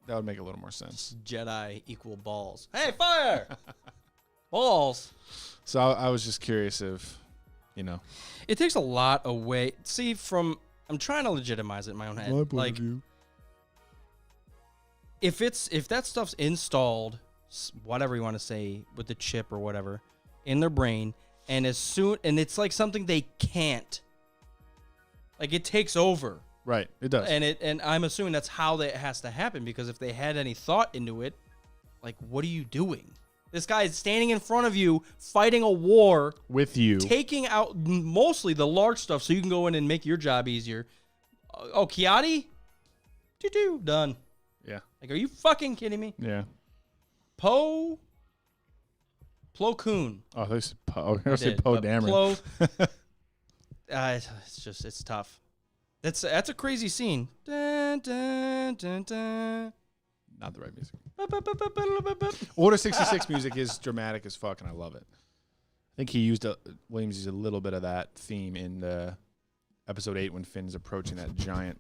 That would make a little more sense. Jedi equal balls. Hey, fire! Balls. So I was just curious if, you know. It takes a lot away. See, I'm trying to legitimize it in my own head. Like, if that stuff's installed, whatever you want to say, with the chip or whatever, in their brain, and it's like something they can't. Like, it takes over. Right, it does. And I'm assuming that's how that has to happen, because if they had any thought into it, like, what are you doing? This guy is standing in front of you, fighting a war with you, taking out mostly the large stuff, so you can go in and make your job easier. Oh, Kiadi, done. Yeah. Like, are you fucking kidding me? Yeah. Plo Koon. Oh, they said Poe. I said Poe Dameron. It's tough. That's a crazy scene. Dun, dun, dun, dun. Not the right music. Order 66 music is dramatic as fuck, and I love it. I think Williams used a little bit of that theme in episode 8 when Finn's approaching that giant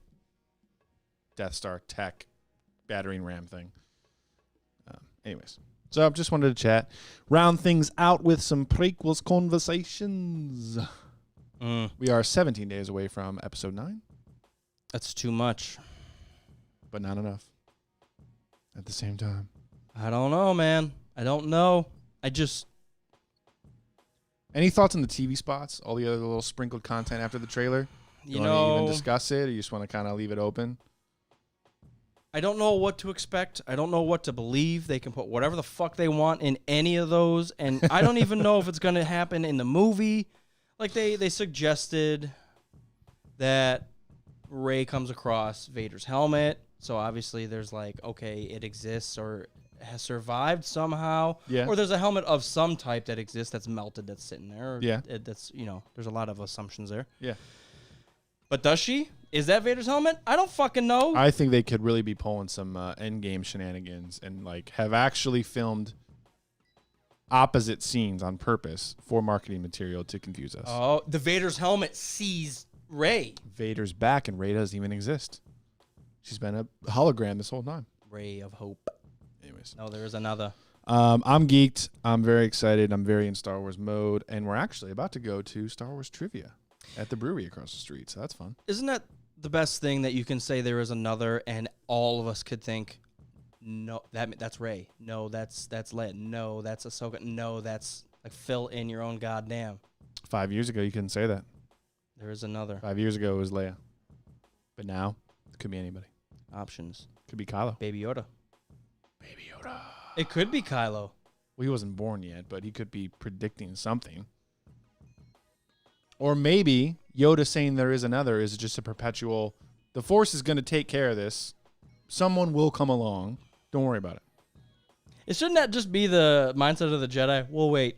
Death Star tech battering ram thing. Anyways, so I just wanted to chat, round things out with some prequels conversations. We are 17 days away from episode 9. That's too much. But not enough. At the same time. I don't know, man. I don't know. Any thoughts on the TV spots? All the other little sprinkled content after the trailer? You want to even discuss it, or you just want to kind of leave it open? I don't know what to expect. I don't know what to believe. They can put whatever the fuck they want in any of those, and I don't even know if it's going to happen in the movie. Like, they suggested that Rey comes across Vader's helmet, so obviously there's like, okay, it exists or has survived somehow. Yeah. Or there's a helmet of some type that exists that's melted, that's sitting there. Yeah. That's, there's a lot of assumptions there. Yeah. But does she? Is that Vader's helmet? I don't fucking know. I think they could really be pulling some endgame shenanigans and like have actually filmed opposite scenes on purpose for marketing material to confuse us. Oh, the Vader's helmet sees Rey. Vader's back and Rey doesn't even exist. She's been a hologram this whole time. Ray of hope. Anyways. No, there is another. I'm geeked. I'm very excited. I'm very in Star Wars mode. And we're actually about to go to Star Wars trivia at the brewery across the street. So that's fun. Isn't that the best thing that you can say there is another and all of us could think, no, that's Rey. No, that's Leia. No, that's Ahsoka. No, that's like fill in your own goddamn. 5 years ago, you couldn't say that. There is another. 5 years ago, it was Leia. But now, it could be anybody. Options. Could be Kylo. Baby Yoda. Baby Yoda. It could be Kylo. Well, he wasn't born yet, but he could be predicting something. Or maybe Yoda saying there is another is just a perpetual, the Force is going to take care of this. Someone will come along. Don't worry about it. Shouldn't that just be the mindset of the Jedi? We'll wait.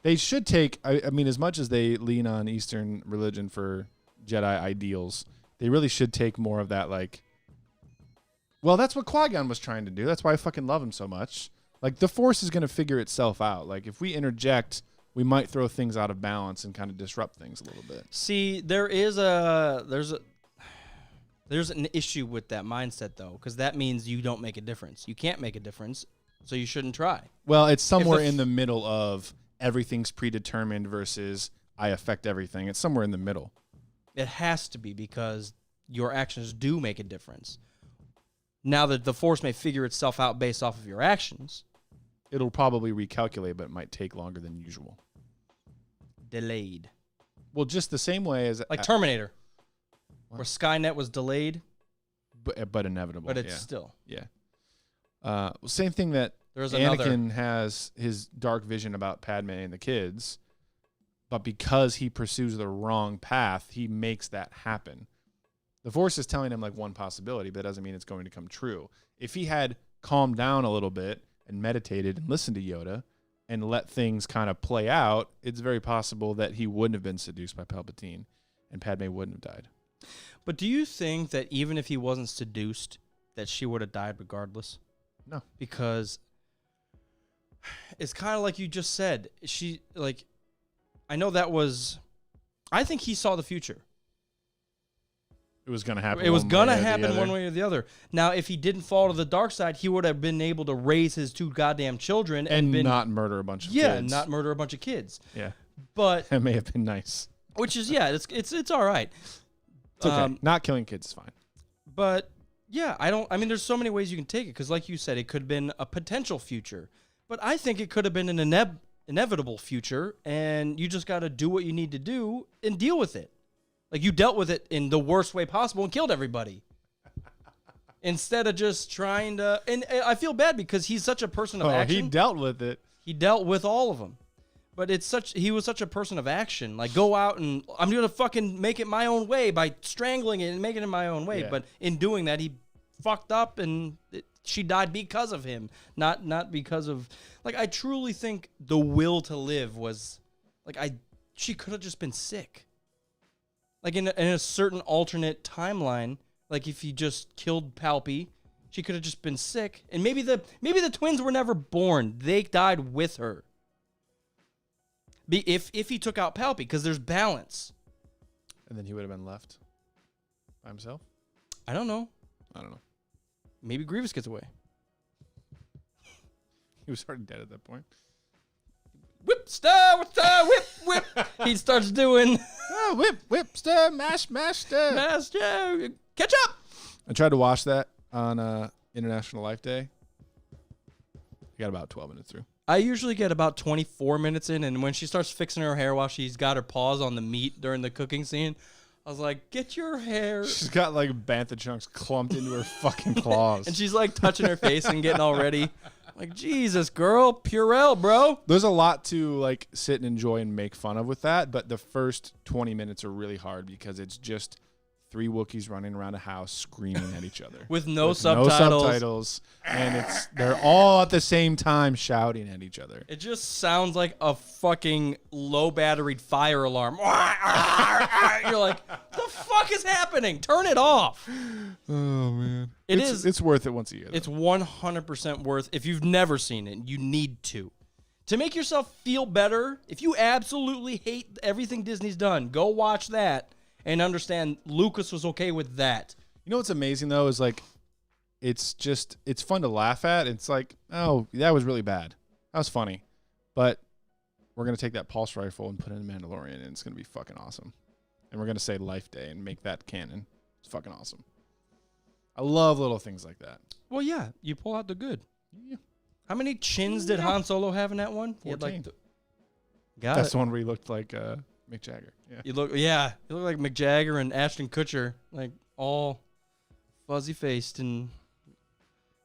They should take, I mean, as much as they lean on Eastern religion for Jedi ideals, they really should take more of that, like, Well, that's what Qui-Gon was trying to do. That's why I fucking love him so much. Like, the Force is going to figure itself out. Like, if we interject, we might throw things out of balance and kind of disrupt things a little bit. See, there's an issue with that mindset, though, because that means you don't make a difference. You can't make a difference, so you shouldn't try. Well, it's somewhere in the middle of everything's predetermined versus I affect everything. It's somewhere in the middle. It has to be, because your actions do make a difference. Now that the Force may figure itself out based off of your actions. It'll probably recalculate, but it might take longer than usual. Delayed. Well, just the same way as... Like Terminator, where Skynet was delayed. But inevitable. But it's still. Yeah. Same thing that There's Anakin has his dark vision about Padme and the kids, but because he pursues the wrong path, he makes that happen. The Force is telling him like one possibility, but that doesn't mean it's going to come true. If he had calmed down a little bit and meditated and listened to Yoda and let things kind of play out, it's very possible that he wouldn't have been seduced by Palpatine and Padme wouldn't have died. But do you think that even if he wasn't seduced, that she would have died regardless? No. Because it's kind of like you just said. I know that was... I think he saw the future. It was going to happen. It was going to happen one way or the other. Now, if he didn't fall to the dark side, he would have been able to raise his 2 goddamn children and not murder a bunch of kids. Yeah, not murder a bunch of kids. Yeah. But that may have been nice. Which is, it's all right. It's okay. Not killing kids is fine. But yeah, I mean, there's so many ways you can take it, because like you said, it could have been a potential future. But I think it could have been an inevitable future, and you just got to do what you need to do and deal with it. Like, you dealt with it in the worst way possible and killed everybody. Instead of just trying to... And I feel bad because he's such a person of action. He dealt with it. He dealt with all of them. But he was such a person of action. Like, go out and... I'm going to fucking make it my own way by strangling it and making it my own way. Yeah. But in doing that, he fucked up and she died because of him. Not because of... Like, I truly think the will to live was... Like, she could have just been sick. Like, in a certain alternate timeline, like if he just killed Palpy, she could have just been sick. And maybe the twins were never born. They died with her. If he took out Palpy, because there's balance. And then he would have been left by himself? I don't know. Maybe Grievous gets away. He was already dead at that point. Whip, stir, whip. He starts doing... whip, stir, mash, stir. Mash, stir. Catch up. I tried to watch that on International Life Day. I got about 12 minutes through. I usually get about 24 minutes in, and when she starts fixing her hair while she's got her paws on the meat during the cooking scene, I was like, get your hair. She's got like bantha chunks clumped into her fucking claws. And she's like touching her face and getting all ready. Like, Jesus, girl, Purell, bro. There's a lot to like sit and enjoy and make fun of with that, but the first 20 minutes are really hard because it's just 3 Wookiees running around a house screaming at each other. With no subtitles. And they're all at the same time shouting at each other. It just sounds like a fucking low-batteried fire alarm. You're like, what the fuck is happening? Turn it off. Oh, man. It's worth it once a year. It's 100% worth. If you've never seen it, you need to. To make yourself feel better, if you absolutely hate everything Disney's done, go watch that. And understand Lucas was okay with that. You know what's amazing, though, is like, it's fun to laugh at. It's like, oh, that was really bad. That was funny. But we're going to take that pulse rifle and put it in Mandalorian, and it's going to be fucking awesome. And we're going to say Life Day and make that canon. It's fucking awesome. I love little things like that. Well, yeah, you pull out the good. Yeah. How many chins did Han Solo have in that one? 14. That's the one where he looked like... Mick Jagger. Yeah. You look like Mick Jagger and Ashton Kutcher, like all fuzzy faced and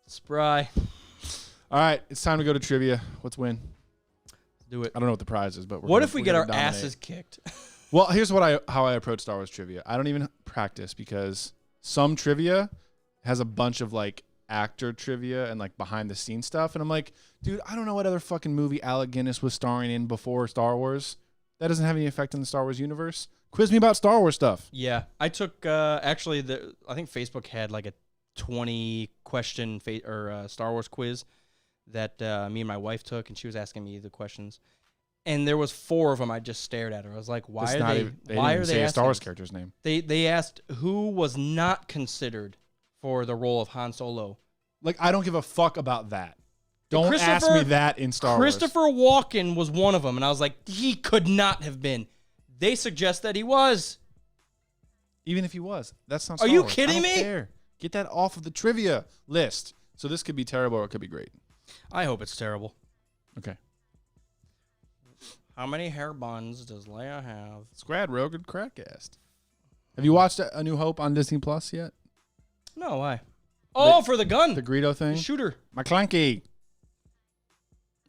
spry. All right, it's time to go to trivia. Let's win. Let's do it. I don't know what the prize is, but what if we get our asses kicked? Well, here's how I approach Star Wars trivia. I don't even practice because some trivia has a bunch of like actor trivia and like behind the scenes stuff, and I'm like, dude, I don't know what other fucking movie Alec Guinness was starring in before Star Wars. That doesn't have any effect in the Star Wars universe. Quiz me about Star Wars stuff. Yeah, I took actually I think Facebook had like a 20 question Star Wars quiz that me and my wife took, and she was asking me the questions. And there was 4 of them I just stared at her. I was like, why are they? They Why didn't are say they a Star Wars asking? character's name. They asked who was not considered for the role of Han Solo. Like, I don't give a fuck about that. Don't ask Christopher- me that in Star Wars. Christopher Walken was one of them, and I was like, he could not have been. They suggest that he was. Even if he was, that's not. Are Star you Wars. kidding I don't me? care. Get that off of the trivia list. So this could be terrible or it could be great. I hope it's terrible. Okay. How many hair buns does Leia have? Scrad Rogan Crackcast. Have you watched A New Hope on Disney Plus yet? No, why? Oh, for the gun. The Greedo thing? The shooter. McClunky.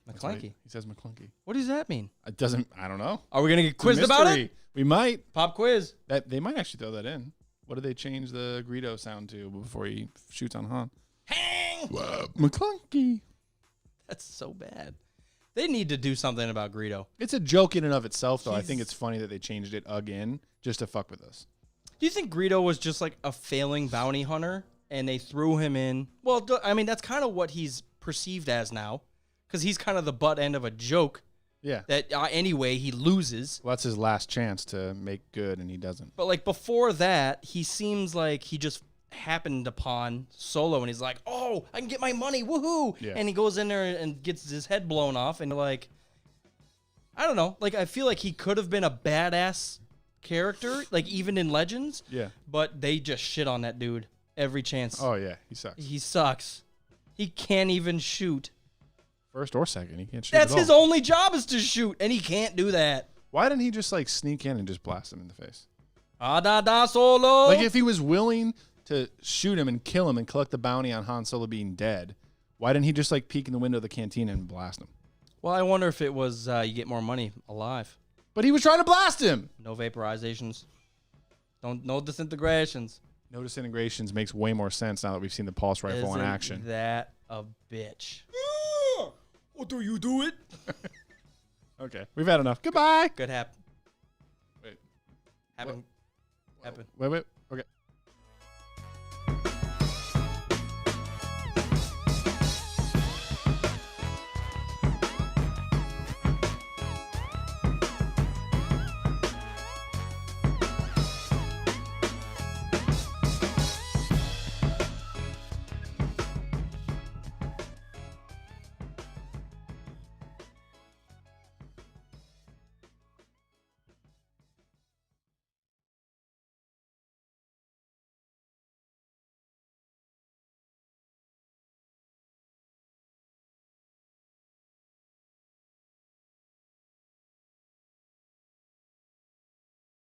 That's what McClunky. He says McClunky. What does that mean? It doesn't, I don't know. Are we going to get It's a quizzed about mystery. it? We might. Pop quiz. They might actually throw that in. What did they change the Greedo sound to before he shoots on Han? Hang! McClunky. That's so bad. They need to do something about Greedo. It's a joke in and of itself, though. I think He's- it's funny that they changed it again just to fuck with us. Do you think Greedo was just like a failing bounty hunter and they threw him in? Well, I mean, that's kind of what he's perceived as now because he's kind of the butt end of a joke Yeah. that anyway he loses. Well, that's his last chance to make good, and he doesn't. But like before that, he seems like he just happened upon Solo and he's like, oh, I can get my money, woohoo. Yeah. And he goes in there and gets his head blown off and like, I don't know. Like, I feel like he could have been a badass character, like even in Legends. Yeah. But they just shit on that dude every chance. Oh, yeah. He sucks. He sucks. He can't even shoot. First or second. He can't shoot That's at all. his only job is to shoot, and he can't do that. Why didn't he just, like, sneak in and just blast him in the face? Da Solo. Like, if he was willing to shoot him and kill him and collect the bounty on Han Solo being dead, why didn't he just, like, peek in the window of the cantina and blast him? Well, I wonder if it was you get more money alive. But he was trying to blast him. No vaporizations. No disintegrations. No disintegrations makes way more sense now that we've seen the pulse rifle in Isn't action. that a bitch? What do you do it? Okay. We've had enough. Goodbye. Good happen. Wait. Happen. Happen. Wait.